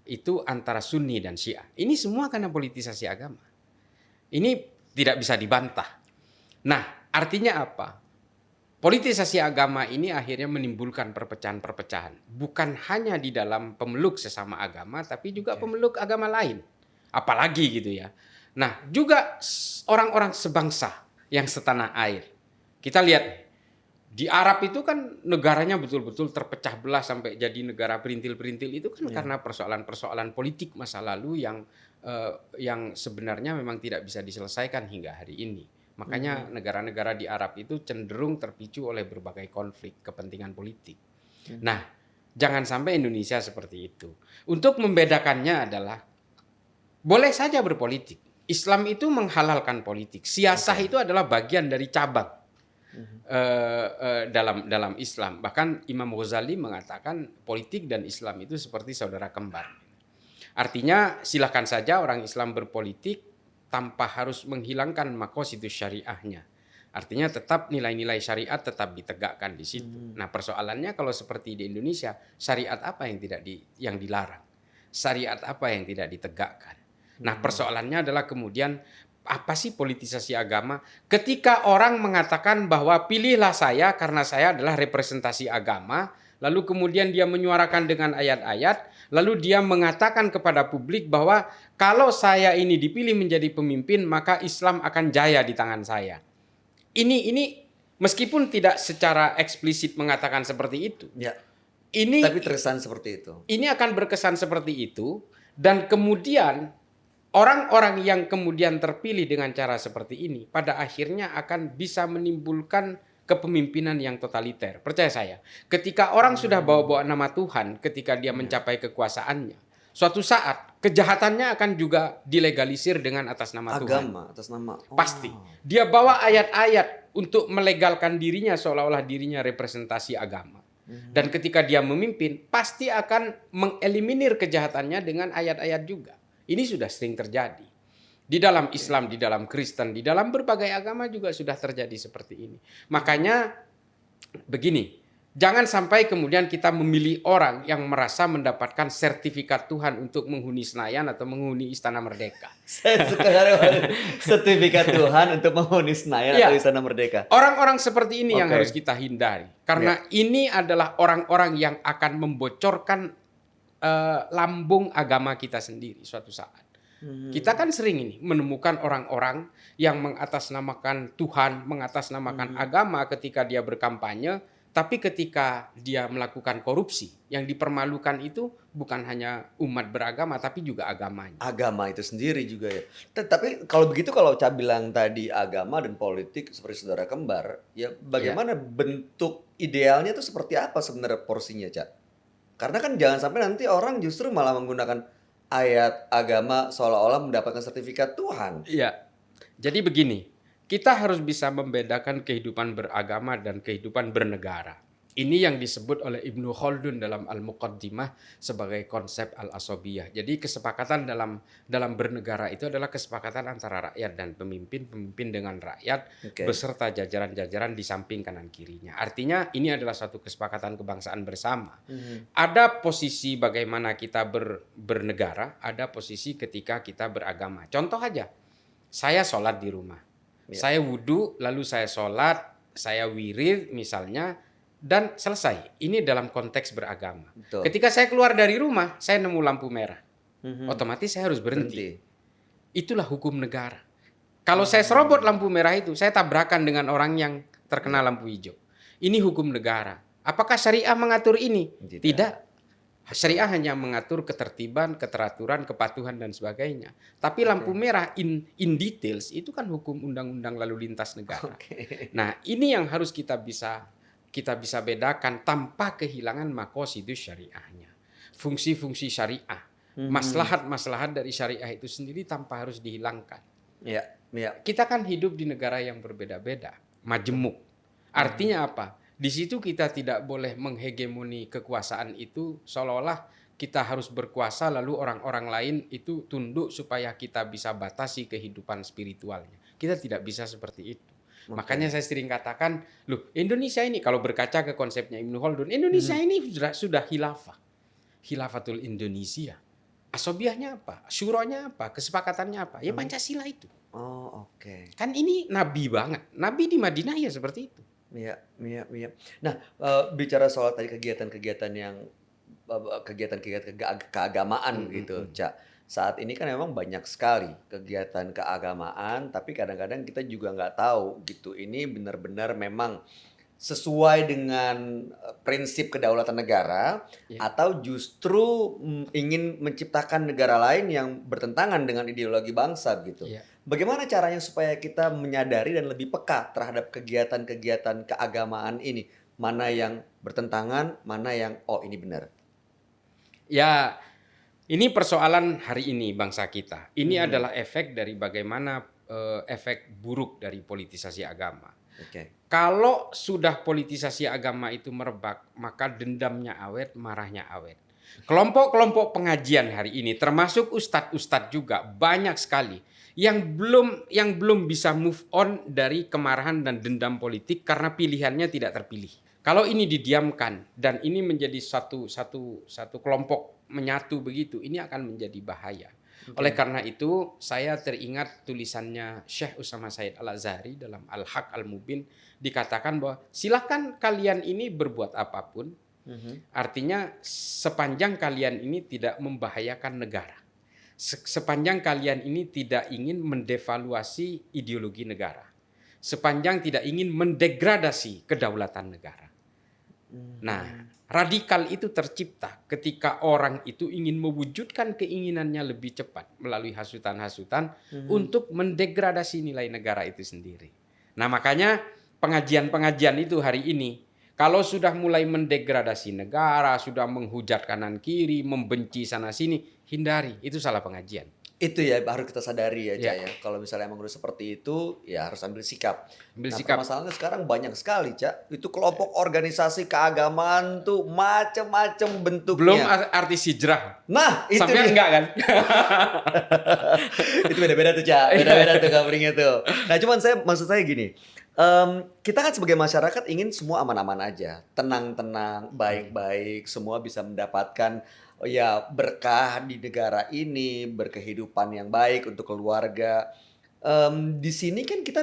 Itu antara Sunni dan Syiah. Ini semua karena politisasi agama. Ini tidak bisa dibantah. Nah, artinya apa? Politisasi agama ini akhirnya menimbulkan perpecahan-perpecahan. Bukan hanya di dalam pemeluk sesama agama, tapi juga pemeluk agama lain. Apalagi gitu ya. Nah, juga orang-orang sebangsa yang setanah air. Kita lihat, di Arab itu kan negaranya betul-betul terpecah belah sampai jadi negara perintil-perintil. Itu kan karena persoalan-persoalan politik masa lalu yang sebenarnya memang tidak bisa diselesaikan hingga hari ini. Makanya negara-negara di Arab itu cenderung terpicu oleh berbagai konflik kepentingan politik. Nah, jangan sampai Indonesia seperti itu. Untuk membedakannya adalah boleh saja berpolitik. Islam itu menghalalkan politik. Siasah itu adalah bagian dari cabang dalam Islam. Bahkan Imam Ghazali mengatakan politik dan Islam itu seperti saudara kembar. Artinya silakan saja orang Islam berpolitik tanpa harus menghilangkan maqasidus syariahnya. Artinya tetap nilai-nilai syariat tetap ditegakkan di situ. Nah, persoalannya kalau seperti di Indonesia, syariat apa yang dilarang? Syariat apa yang tidak ditegakkan? Nah, persoalannya adalah kemudian apa sih politisasi agama? Ketika orang mengatakan bahwa pilihlah saya karena saya adalah representasi agama, lalu kemudian dia menyuarakan dengan ayat-ayat, lalu dia mengatakan kepada publik bahwa kalau saya ini dipilih menjadi pemimpin, maka Islam akan jaya di tangan saya. Ini meskipun tidak secara eksplisit mengatakan seperti itu. Ya. Ini Tapi terkesan seperti itu. ini akan berkesan seperti itu, dan kemudian orang-orang yang kemudian terpilih dengan cara seperti ini pada akhirnya akan bisa menimbulkan kepemimpinan yang totaliter. Percaya saya, ketika orang sudah bawa-bawa nama Tuhan ketika dia mencapai kekuasaannya, suatu saat kejahatannya akan juga dilegalisir dengan atas nama Tuhan. Agama atas nama. Pasti. Dia bawa ayat-ayat untuk melegalkan dirinya seolah-olah dirinya representasi agama. Dan ketika dia memimpin, pasti akan mengeliminir kejahatannya dengan ayat-ayat juga. Ini sudah sering terjadi. Di dalam Islam, di dalam Kristen, di dalam berbagai agama juga sudah terjadi seperti ini. Makanya begini, jangan sampai kemudian kita memilih orang yang merasa mendapatkan sertifikat Tuhan untuk menghuni Senayan atau menghuni Istana Merdeka. Saya suka sekali sertifikat Tuhan untuk menghuni Senayan Ya. atau Istana Merdeka. Orang-orang seperti ini yang Oke. harus kita hindari. Karena ini adalah orang-orang yang akan membocorkan lambung agama kita sendiri suatu saat. Kita kan sering ini menemukan orang-orang yang mengatasnamakan Tuhan, mengatasnamakan agama ketika dia berkampanye, tapi ketika dia melakukan korupsi, yang dipermalukan itu bukan hanya umat beragama, tapi juga agamanya. Agama itu sendiri juga ya. Tapi kalau begitu, kalau Ca bilang tadi agama dan politik seperti saudara kembar, ya bagaimana bentuk idealnya itu seperti apa sebenarnya porsinya, Ca? Karena kan jangan sampai nanti orang justru malah menggunakan ayat agama seolah-olah mendapatkan sertifikat Tuhan. Iya. Jadi begini, kita harus bisa membedakan kehidupan beragama dan kehidupan bernegara. Ini yang disebut oleh Ibnu Khaldun dalam Al-Muqaddimah sebagai konsep al-asobiyah. Jadi kesepakatan dalam bernegara itu adalah kesepakatan antara rakyat dan pemimpin, pemimpin dengan rakyat, Oke. beserta jajaran-jajaran di samping kanan kirinya. Artinya ini adalah suatu kesepakatan kebangsaan bersama. Ada posisi bagaimana kita bernegara, ada posisi ketika kita beragama. Contoh aja, saya sholat di rumah. Saya wudhu, lalu saya sholat, saya wirid misalnya, dan selesai. Ini dalam konteks beragama. Betul. Ketika saya keluar dari rumah, saya nemu lampu merah. Otomatis saya harus berhenti. Itulah hukum negara. Kalau saya serobot lampu merah itu, saya tabrakan dengan orang yang terkena lampu hijau. Ini hukum negara. Apakah syariah mengatur ini? Tidak. Syariah hanya mengatur ketertiban, keteraturan, kepatuhan, dan sebagainya. Tapi lampu merah in details itu kan hukum undang-undang lalu lintas negara. Nah, ini yang harus kita bisa bedakan tanpa kehilangan maqasidus syariahnya. Fungsi-fungsi syariah, maslahat-maslahat dari syariah itu sendiri tanpa harus dihilangkan. Ya, ya. Kita kan hidup di negara yang berbeda-beda, majemuk. Artinya apa? Di situ kita tidak boleh menghegemoni kekuasaan itu seolah-olah kita harus berkuasa lalu orang-orang lain itu tunduk supaya kita bisa batasi kehidupan spiritualnya. Kita tidak bisa seperti itu. Makanya saya sering katakan, loh Indonesia ini kalau berkaca ke konsepnya Ibnu Khaldun, Indonesia ini sudah khilafah. Khilafatul Indonesia. Asobiahnya apa? Syuronya apa? Kesepakatannya apa? Ya Pancasila itu. Oh, oke. Kan ini nabi banget. Nabi di Madinah ya seperti itu. Iya, iya, iya. Nah, bicara soal tadi kegiatan-kegiatan yang kegiatan-kegiatan keagamaan gitu, Ca. Saat ini kan memang banyak sekali kegiatan keagamaan, tapi kadang-kadang kita juga nggak tahu gitu. Ini benar-benar memang sesuai dengan prinsip kedaulatan negara, atau justru ingin menciptakan negara lain yang bertentangan dengan ideologi bangsa gitu. Bagaimana caranya supaya kita menyadari dan lebih peka terhadap kegiatan-kegiatan keagamaan ini? Mana yang bertentangan, mana yang ini benar? Ya, ini persoalan hari ini bangsa kita. Ini adalah efek dari bagaimana efek buruk dari politisasi agama. Kalau sudah politisasi agama itu merebak, maka dendamnya awet, marahnya awet. Kelompok-kelompok pengajian hari ini, termasuk ustadz-ustadz juga, banyak sekali yang belum bisa move on dari kemarahan dan dendam politik karena pilihannya tidak terpilih. Kalau ini didiamkan dan ini menjadi satu kelompok menyatu begitu, ini akan menjadi bahaya. Oleh karena itu, saya teringat tulisannya Syekh Usama Said Al-Azhari dalam Al-Haq Al-Mubin, dikatakan bahwa silakan kalian ini berbuat apapun, artinya sepanjang kalian ini tidak membahayakan negara, sepanjang kalian ini tidak ingin mendevaluasi ideologi negara, sepanjang tidak ingin mendegradasi kedaulatan negara. Nah, radikal itu tercipta ketika orang itu ingin mewujudkan keinginannya lebih cepat melalui hasutan-hasutan untuk mendegradasi nilai negara itu sendiri. Nah, makanya pengajian-pengajian itu hari ini, Kalau sudah mulai mendegradasi negara, sudah menghujat kanan kiri, membenci sana sini, hindari. Itu salah pengajian. Itu ya harus kita sadari ya, Cak Ya, ya. Kalau misalnya emang udah seperti itu, ya harus ambil sikap. ambil Nah, sikap. permasalahannya sekarang banyak sekali, Cak. Itu kelompok organisasi keagamaan tuh macam-macam Belum bentuknya. artis hijrah. Nah, itu Sampai dia. enggak kan? Itu beda-beda tuh, Cak. Beda-beda tuh coveringnya tuh. Nah, cuman maksud saya gini. Kita kan sebagai masyarakat ingin semua aman-aman aja, tenang-tenang, baik-baik, semua bisa mendapatkan ya berkah di negara ini, berkehidupan yang baik untuk keluarga. Di sini kan kita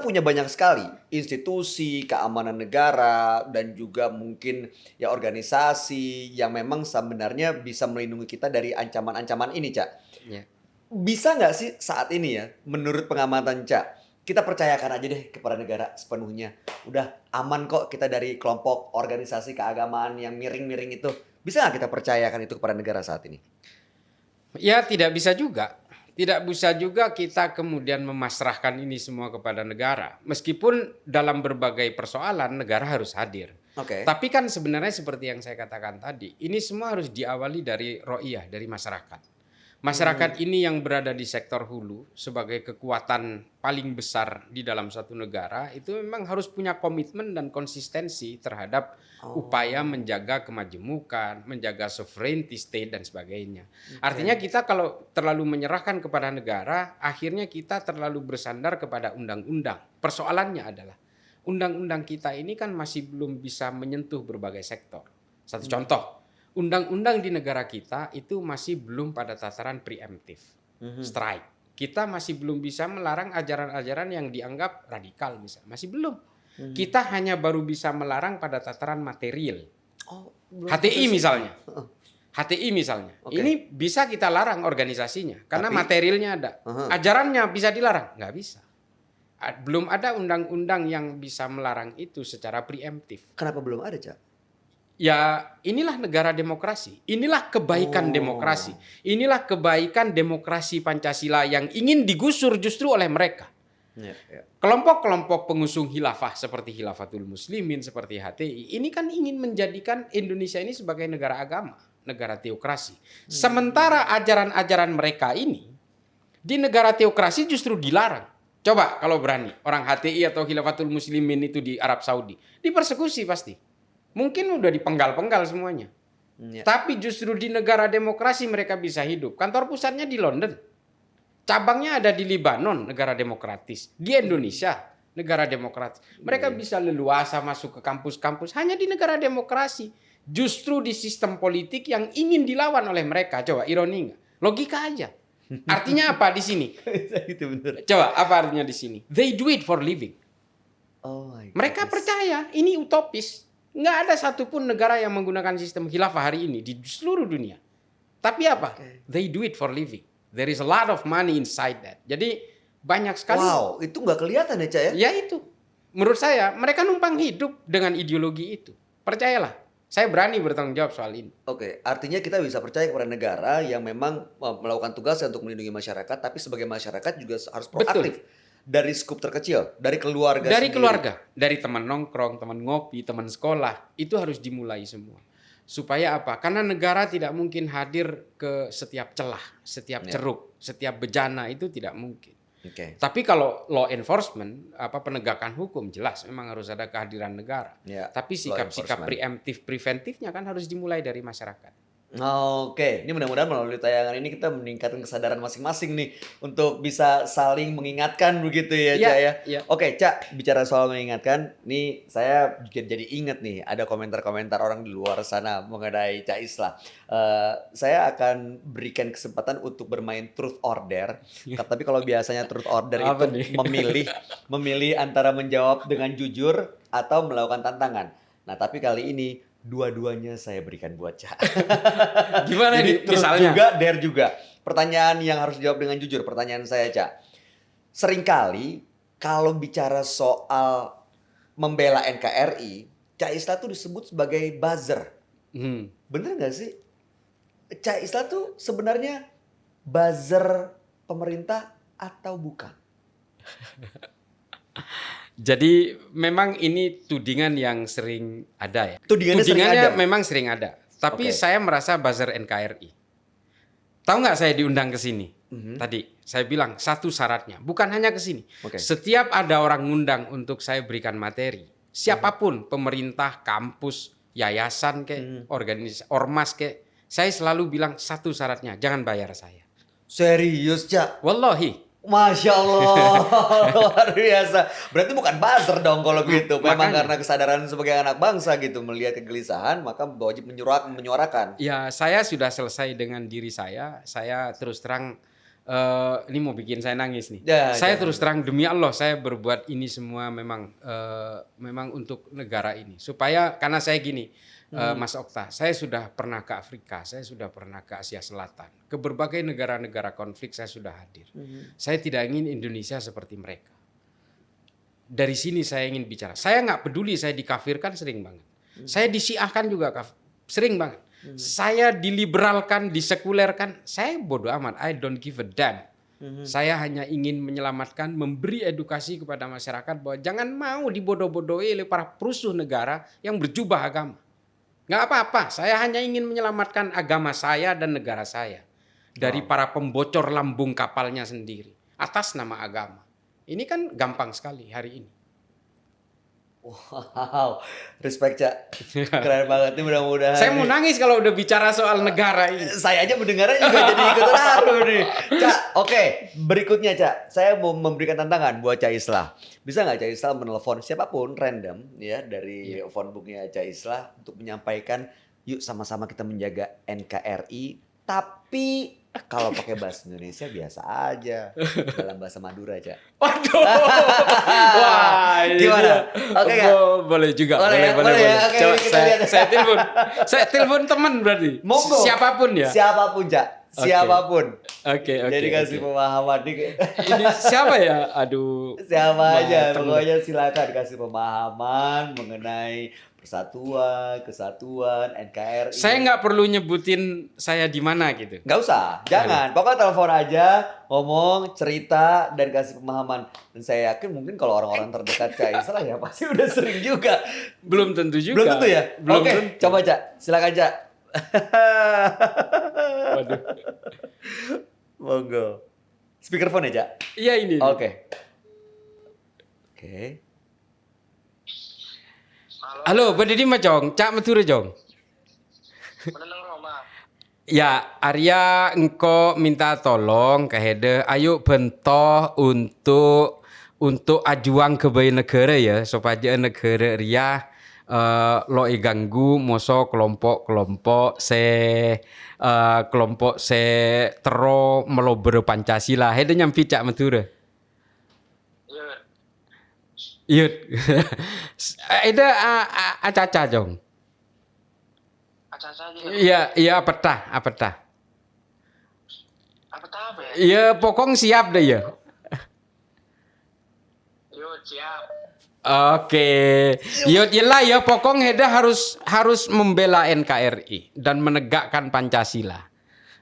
punya banyak sekali institusi keamanan negara dan juga mungkin ya organisasi yang memang sebenarnya bisa melindungi kita dari ancaman-ancaman ini, Cak. Ya. Bisa nggak sih saat ini ya, menurut pengamatan Cak, kita percayakan aja deh kepada negara sepenuhnya. Udah aman kok kita dari kelompok organisasi keagamaan yang miring-miring itu. Bisa nggak kita percayakan itu kepada negara saat ini? Ya tidak bisa juga. Tidak bisa juga kita kemudian memasrahkan ini semua kepada negara. Meskipun dalam berbagai persoalan negara harus hadir. Oke. Tapi kan sebenarnya seperti yang saya katakan tadi, ini semua harus diawali dari ro'iyah, dari masyarakat. Masyarakat ini yang berada di sektor hulu sebagai kekuatan paling besar di dalam suatu negara itu memang harus punya komitmen dan konsistensi terhadap upaya menjaga kemajemukan, menjaga sovereignty state dan sebagainya. Artinya kita kalau terlalu menyerahkan kepada negara, akhirnya kita terlalu bersandar kepada undang-undang. Persoalannya adalah undang-undang kita ini kan masih belum bisa menyentuh berbagai sektor. Satu contoh, undang-undang di negara kita itu masih belum pada tataran preemptif, strike. Kita masih belum bisa melarang ajaran-ajaran yang dianggap radikal misalnya, masih belum. Kita hanya baru bisa melarang pada tataran material. Oh, belum HTI sampai misalnya. situ. HTI misalnya. Oke. Ini bisa kita larang organisasinya karena Tapi- materialnya ada. Ajarannya bisa dilarang? Nggak bisa. Belum ada undang-undang yang bisa melarang itu secara preemptif. Kenapa belum ada, Cak? Ya inilah negara demokrasi, inilah kebaikan Oh. demokrasi, inilah kebaikan demokrasi Pancasila yang ingin digusur justru oleh mereka. Ya, ya. Kelompok-kelompok pengusung khilafah seperti Khilafatul Muslimin, seperti HTI, ini kan ingin menjadikan Indonesia ini sebagai negara agama, negara teokrasi. Sementara ajaran-ajaran mereka ini di negara teokrasi justru dilarang. Coba kalau berani, orang HTI atau Khilafatul Muslimin itu di Arab Saudi, dipersekusi pasti. Mungkin udah dipenggal-penggal semuanya. Ya. Tapi justru di negara demokrasi mereka bisa hidup. Kantor pusatnya di London. Cabangnya ada di Libanon, negara demokratis. Di Indonesia, negara demokratis. Mereka bisa leluasa masuk ke kampus-kampus hanya di negara demokrasi. Justru di sistem politik yang ingin dilawan oleh mereka. Coba ironi nggak? Logika aja. Artinya apa di sini? Itu bener. Coba apa artinya di sini? They do it for living. Oh my Mereka goodness. percaya ini utopis. Nggak ada satupun negara yang menggunakan sistem khilafah hari ini di seluruh dunia. Tapi apa? Oke. They do it for living. There is a lot of money inside that. Jadi banyak sekali. Wow, itu nggak kelihatan ya, Cak ya? Ya itu. Menurut saya mereka numpang hidup dengan ideologi itu. Percayalah. Saya berani bertanggung jawab soal ini. Oke, artinya kita bisa percaya kepada negara yang memang melakukan tugasnya untuk melindungi masyarakat, tapi sebagai masyarakat juga harus proaktif. Dari skup terkecil, dari keluarga Dari sendiri. keluarga, dari teman nongkrong, teman ngopi, teman sekolah, itu harus dimulai semua. Supaya apa? Karena negara tidak mungkin hadir ke setiap celah, setiap Ya. ceruk, setiap bejana itu tidak mungkin. Oke. Tapi kalau law enforcement, penegakan hukum jelas memang harus ada kehadiran negara. Ya, Tapi law sikap-sikap enforcement. preemptif preventifnya kan harus dimulai dari masyarakat. Oke, ini mudah-mudahan melalui tayangan ini kita meningkatkan kesadaran masing-masing nih untuk bisa saling mengingatkan begitu ya, Iya, Cak ya. iya. Oke, Cak, bicara soal mengingatkan, nih saya jadi ingat nih ada komentar-komentar orang di luar sana mengenai Cak Islah. Saya akan berikan kesempatan untuk bermain truth or dare. Tapi kalau biasanya truth or dare Apa itu nih? memilih antara menjawab dengan jujur atau melakukan tantangan. Nah, tapi kali ini dua-duanya saya berikan buat Cak. Gimana Jadi nih truth misalnya? juga, dare juga. Pertanyaan yang harus dijawab dengan jujur. Pertanyaan saya, Cak. Seringkali kalau bicara soal membela NKRI, Cak Islah tuh disebut sebagai buzzer. Bener nggak sih? Cak Islah tuh sebenarnya buzzer pemerintah atau bukan? Jadi memang ini tudingan yang sering ada ya. Tudingannya sering ada? Memang sering ada. Tapi Oke. saya merasa buzzer NKRI. Tahu nggak saya diundang ke sini? Tadi saya bilang satu syaratnya, bukan hanya ke sini. Oke. Setiap ada orang ngundang untuk saya berikan materi, siapapun, pemerintah, kampus, yayasan organisasi, ormas saya selalu bilang satu syaratnya, jangan bayar saya. Serius, Cak? Wallahi. Masya Allah, luar biasa. Berarti bukan buzzer dong kalau gitu. Memang Makanya. karena kesadaran sebagai anak bangsa gitu, melihat kegelisahan, maka wajib menyuarakan. Ya, saya sudah selesai dengan diri saya. Saya terus terang, ini mau bikin saya nangis nih. Ya, Saya jangan. terus terang demi Allah, saya berbuat ini semua memang untuk negara ini. Supaya karena saya gini, Mas Okta, saya sudah pernah ke Afrika, saya sudah pernah ke Asia Selatan, ke berbagai negara-negara konflik saya sudah hadir. Saya tidak ingin Indonesia seperti mereka. Dari sini saya ingin bicara. Saya nggak peduli saya dikafirkan sering banget. Saya disiahkan juga sering banget. Saya diliberalkan, disekulerkan, saya bodoh amat. I don't give a damn. Saya hanya ingin menyelamatkan, memberi edukasi kepada masyarakat bahwa jangan mau dibodoh-bodohi oleh para perusuh negara yang berjubah agama. Nggak apa-apa, saya hanya ingin menyelamatkan agama saya dan negara saya dari para pembocor lambung kapalnya sendiri atas nama agama. Ini kan gampang sekali hari ini. Wow, respect, Cak. Keren banget nih, mudah-mudahan. Saya mau nangis kalau udah bicara soal negara ini. Saya aja mendengarnya juga jadi ikut terharu nih. Cak, oke. Berikutnya, Cak. Saya mau memberikan tantangan buat Cak Islah. Bisa nggak Cak Islah menelpon siapapun random ya dari phone booknya Cak Islah untuk menyampaikan, yuk sama-sama kita menjaga NKRI. Tapi kalau pakai bahasa Indonesia biasa aja. Dalam bahasa Madura, Cak. Waduh. Wah, ini Gimana? dia. Oke nggak? Boleh juga. Boleh ya? Boleh. Boleh ya? Oke, Coba kita lihat. saya telepon. Saya telepon teman berarti. Monggo. Siapapun ya. Siapapun, Cak. Siapapun. Oke. Jadi kasih pemahaman nih. Ini siapa ya? Aduh. Siapa aja, Mateng. pokoknya silakan kasih pemahaman mengenai persatuan, kesatuan, NKRI. Saya nggak perlu nyebutin saya di mana gitu. Nggak usah, jangan. Pokoknya telepon aja, ngomong, cerita, dan kasih pemahaman. Dan saya yakin mungkin kalau orang-orang terdekat Cak Islah ya pasti udah sering juga. Belum tentu juga. Belum tentu ya? Belum Oke, tentu. coba Cak, silakan Cak. Waduh. Monggo. Speakerphone ya Cak? Iya ini. Oke. Oke. Halo, berdiri mah Jong. Cak Mature Jong. Menenang Roma. Ya, Arya engko minta tolong ke Hede, ayo bentoh untuk ajuang ke bayi negara ya, supaya negara Ria lo ganggu moso kelompok-kelompok kelompok tero melober Pancasila. Hede nyampi Cak Mature. Iya. Ada acaca Jong. Aca-aca aja. Iya apa tah? Apa apa ya? Iya pokong siap deh ya. Yuk, siap. Oke. Yot lah ya pokong Heda harus membela NKRI dan menegakkan Pancasila.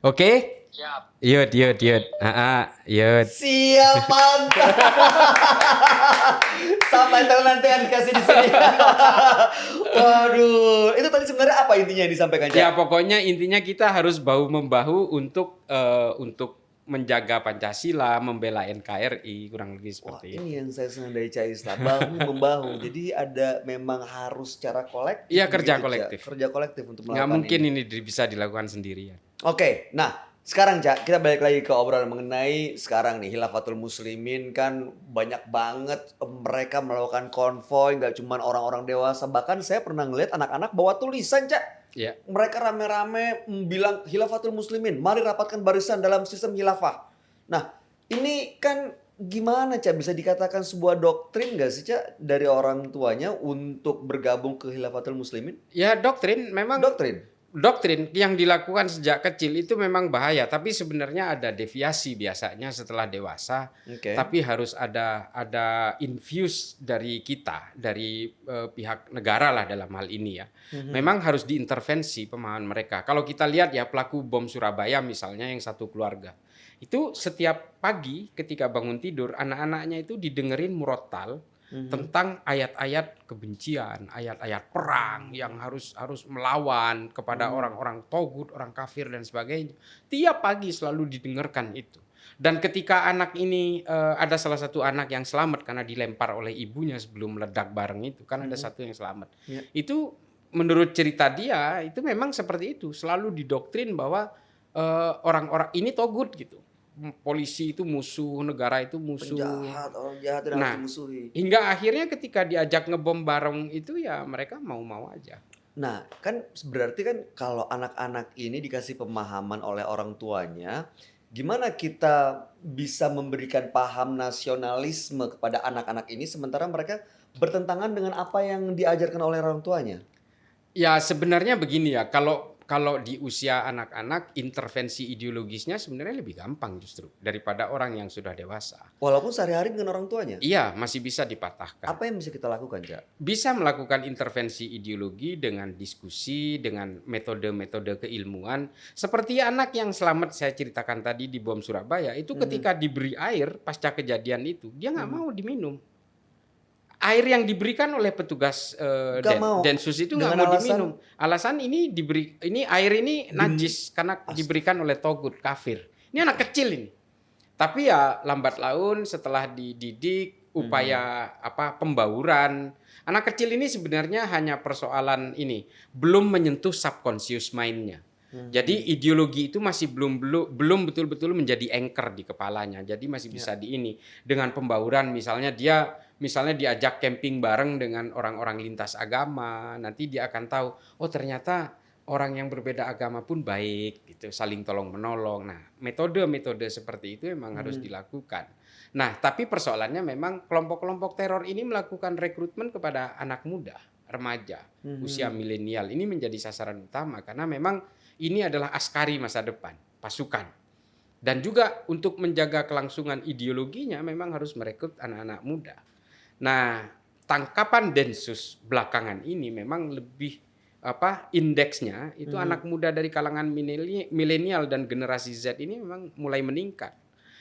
Oke? Siap. Yot. Yot. Siap, mantap. Sampai nanti yang dikasih di sini. Waduh, itu tadi sebenarnya apa intinya yang disampaikan Cak? Ya pokoknya intinya kita harus bahu membahu untuk menjaga Pancasila, membela NKRI, kurang lebih Wah, seperti itu. ini yang saya senang dari Cak Islah, bahu membahu. Jadi ada memang harus secara kolektif. Iya, kerja begitu, Cak. kolektif. Kerja kolektif untuk Nggak melakukan mungkin ini. ini bisa dilakukan sendirian. Oke, nah sekarang Cak, kita balik lagi ke obrolan mengenai sekarang nih Khilafatul Muslimin kan banyak banget mereka melakukan konvoy, nggak cuma orang-orang dewasa, bahkan saya pernah ngeliat anak-anak bawa tulisan Cak. Ya. Mereka rame-rame bilang Khilafatul Muslimin, mari rapatkan barisan dalam sistem khilafah. Nah, ini kan gimana Cak, bisa dikatakan sebuah doktrin nggak sih Cak dari orang tuanya untuk bergabung ke Khilafatul Muslimin? Ya doktrin memang doktrin yang dilakukan sejak kecil itu memang bahaya, tapi sebenarnya ada deviasi biasanya setelah dewasa. Oke. Tapi harus ada infuse dari kita, dari pihak negara lah dalam hal ini ya. Memang harus diintervensi pemahaman mereka. Kalau kita lihat ya pelaku bom Surabaya misalnya yang satu keluarga. Itu setiap pagi ketika bangun tidur anak-anaknya itu didengerin murotal tentang ayat-ayat kebencian, ayat-ayat perang yang harus melawan kepada orang-orang togut, orang kafir dan sebagainya. Tiap pagi selalu didengarkan itu. Dan ketika anak ini ada salah satu anak yang selamat karena dilempar oleh ibunya sebelum meledak bareng itu, kan ada satu yang selamat. Itu menurut cerita dia itu memang seperti itu, selalu didoktrin bahwa orang-orang ini togut gitu. Polisi itu musuh, negara itu musuh. Penjahat, orang jahat yang harus dimusuhi. Hingga akhirnya ketika diajak ngebom bareng itu ya mereka mau-mau aja. Nah, kan berarti kan kalau anak-anak ini dikasih pemahaman oleh orang tuanya, gimana kita bisa memberikan paham nasionalisme kepada anak-anak ini sementara mereka bertentangan dengan apa yang diajarkan oleh orang tuanya? Ya sebenarnya begini ya, kalau di usia anak-anak intervensi ideologisnya sebenarnya lebih gampang justru daripada orang yang sudah dewasa. Walaupun sehari-hari dengan orang tuanya. Iya, masih bisa dipatahkan. Apa yang bisa kita lakukan, Cak? Bisa melakukan intervensi ideologi dengan diskusi, dengan metode-metode keilmuan. Seperti anak yang selamat saya ceritakan tadi di bom Surabaya, itu ketika diberi air pasca kejadian itu, dia nggak mau diminum. Air yang diberikan oleh petugas Densus itu nggak mau diminum. Alasan ini air ini najis karena diberikan oleh togut kafir. Ini anak kecil ini. Tapi ya lambat laun setelah dididik upaya pembauran. Anak kecil ini sebenarnya hanya persoalan ini, belum menyentuh subconscious mind-nya. Jadi ideologi itu masih belum betul-betul menjadi anchor di kepalanya. Jadi masih bisa dengan pembauran misalnya diajak camping bareng dengan orang-orang lintas agama, nanti dia akan tahu oh ternyata orang yang berbeda agama pun baik gitu, saling tolong-menolong. Nah, metode-metode seperti itu memang harus dilakukan. Nah, tapi persoalannya memang kelompok-kelompok teror ini melakukan rekrutmen kepada anak muda, remaja, usia milenial. Ini menjadi sasaran utama karena memang ini adalah askari masa depan, pasukan. Dan juga untuk menjaga kelangsungan ideologinya memang harus merekrut anak-anak muda. Nah, tangkapan Densus belakangan ini memang lebih indeksnya itu anak muda dari kalangan milenial dan generasi Z ini memang mulai meningkat.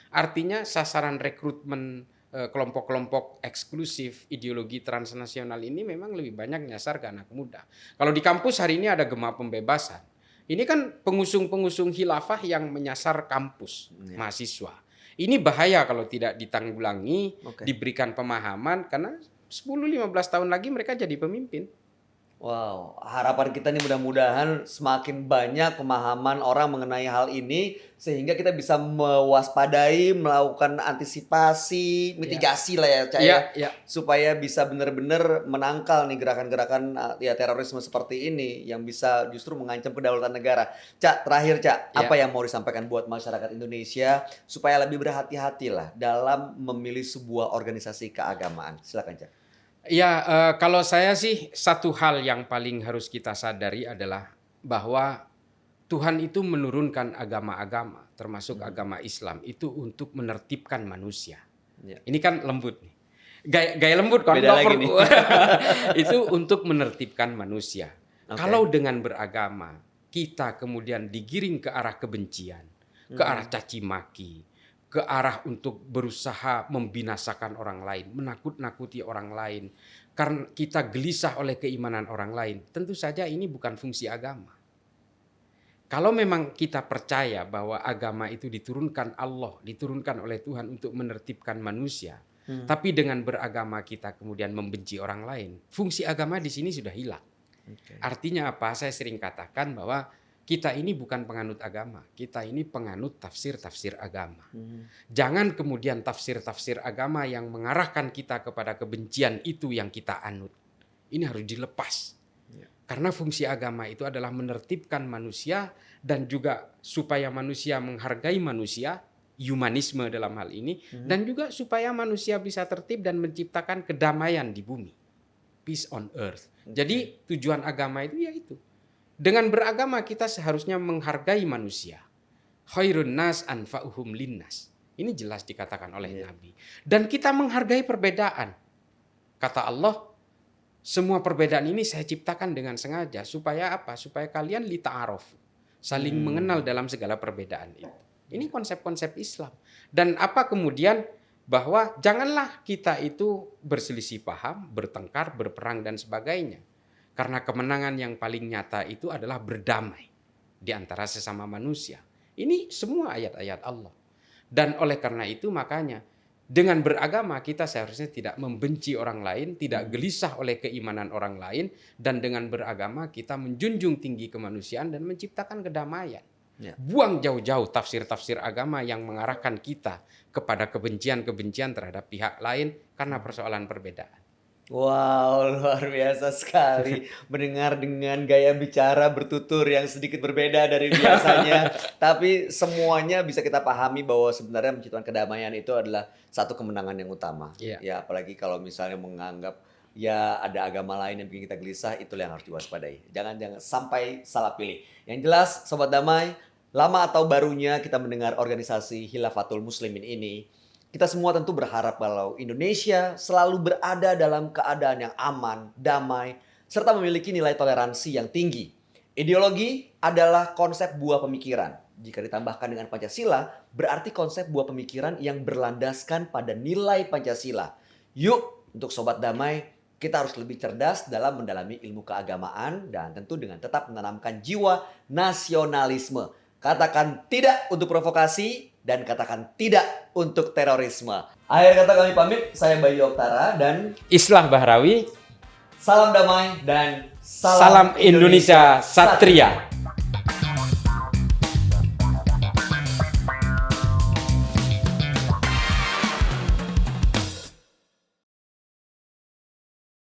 Artinya sasaran rekrutmen kelompok-kelompok eksklusif ideologi transnasional ini memang lebih banyak nyasar ke anak muda. Kalau di kampus hari ini ada Gema Pembebasan. Ini kan pengusung-pengusung khilafah yang menyasar kampus, mahasiswa. Ini bahaya kalau tidak ditanggulangi, diberikan pemahaman karena 10-15 tahun lagi mereka jadi pemimpin. Wow, harapan kita nih mudah-mudahan semakin banyak pemahaman orang mengenai hal ini sehingga kita bisa mewaspadai, melakukan antisipasi, mitigasi lah ya, Cak ya. Supaya bisa benar-benar menangkal nih gerakan-gerakan terorisme seperti ini yang bisa justru mengancam kedaulatan negara. Cak, terakhir Cak, apa yang mau disampaikan buat masyarakat Indonesia supaya lebih berhati-hati lah dalam memilih sebuah organisasi keagamaan? Silakan Cak. Ya, kalau saya sih satu hal yang paling harus kita sadari adalah bahwa Tuhan itu menurunkan agama-agama, termasuk agama Islam, itu untuk menertibkan manusia. Ini kan lembut nih. Gaya lembut kan? Beda lagi nih. Itu untuk menertibkan manusia. Kalau dengan beragama, kita kemudian digiring ke arah kebencian, ke arah caci maki, ke arah untuk berusaha membinasakan orang lain, menakut-nakuti orang lain, karena kita gelisah oleh keimanan orang lain. Tentu saja ini bukan fungsi agama. Kalau memang kita percaya bahwa agama itu diturunkan Allah, diturunkan oleh Tuhan untuk menertibkan manusia, tapi dengan beragama kita kemudian membenci orang lain, fungsi agama di sini sudah hilang. Artinya apa? Saya sering katakan bahwa kita ini bukan penganut agama, kita ini penganut tafsir-tafsir agama. Jangan kemudian tafsir-tafsir agama yang mengarahkan kita kepada kebencian itu yang kita anut. Ini harus dilepas. Karena fungsi agama itu adalah menertibkan manusia dan juga supaya manusia menghargai manusia, humanisme dalam hal ini, dan juga supaya manusia bisa tertib dan menciptakan kedamaian di bumi. Peace on earth. Jadi tujuan agama itu yaitu. Dengan beragama kita seharusnya menghargai manusia. Khairun nas anfa'uhum linnas. Ini jelas dikatakan oleh Nabi. Dan kita menghargai perbedaan. Kata Allah, semua perbedaan ini saya ciptakan dengan sengaja. Supaya apa? Supaya kalian lita'arofu. Saling mengenal dalam segala perbedaan itu. Ini konsep-konsep Islam. Dan apa kemudian bahwa janganlah kita itu berselisih paham, bertengkar, berperang dan sebagainya. Karena kemenangan yang paling nyata itu adalah berdamai di antara sesama manusia. Ini semua ayat-ayat Allah. Dan oleh karena itu makanya dengan beragama kita seharusnya tidak membenci orang lain, tidak gelisah oleh keimanan orang lain, dan dengan beragama kita menjunjung tinggi kemanusiaan dan menciptakan kedamaian. Ya. Buang jauh-jauh tafsir-tafsir agama yang mengarahkan kita kepada kebencian-kebencian terhadap pihak lain karena persoalan perbedaan. Wow, luar biasa sekali mendengar dengan gaya bicara bertutur yang sedikit berbeda dari biasanya. Tapi semuanya bisa kita pahami bahwa sebenarnya menciptakan kedamaian itu adalah satu kemenangan yang utama. Iya. Ya, apalagi kalau misalnya menganggap ya ada agama lain yang bikin kita gelisah, itulah yang harus diwaspadai. Jangan sampai salah pilih. Yang jelas, Sobat Damai, lama atau barunya kita mendengar organisasi Khilafatul Muslimin ini, kita semua tentu berharap kalau Indonesia selalu berada dalam keadaan yang aman, damai, serta memiliki nilai toleransi yang tinggi. Ideologi adalah konsep buah pemikiran. Jika ditambahkan dengan Pancasila, berarti konsep buah pemikiran yang berlandaskan pada nilai Pancasila. Yuk, untuk Sobat Damai, kita harus lebih cerdas dalam mendalami ilmu keagamaan dan tentu dengan tetap menanamkan jiwa nasionalisme. Katakan tidak untuk provokasi dan katakan tidak untuk terorisme. Akhir kata kami pamit, saya Bayu Oktara dan Islah Bahrawi, salam damai dan salam Indonesia Satria.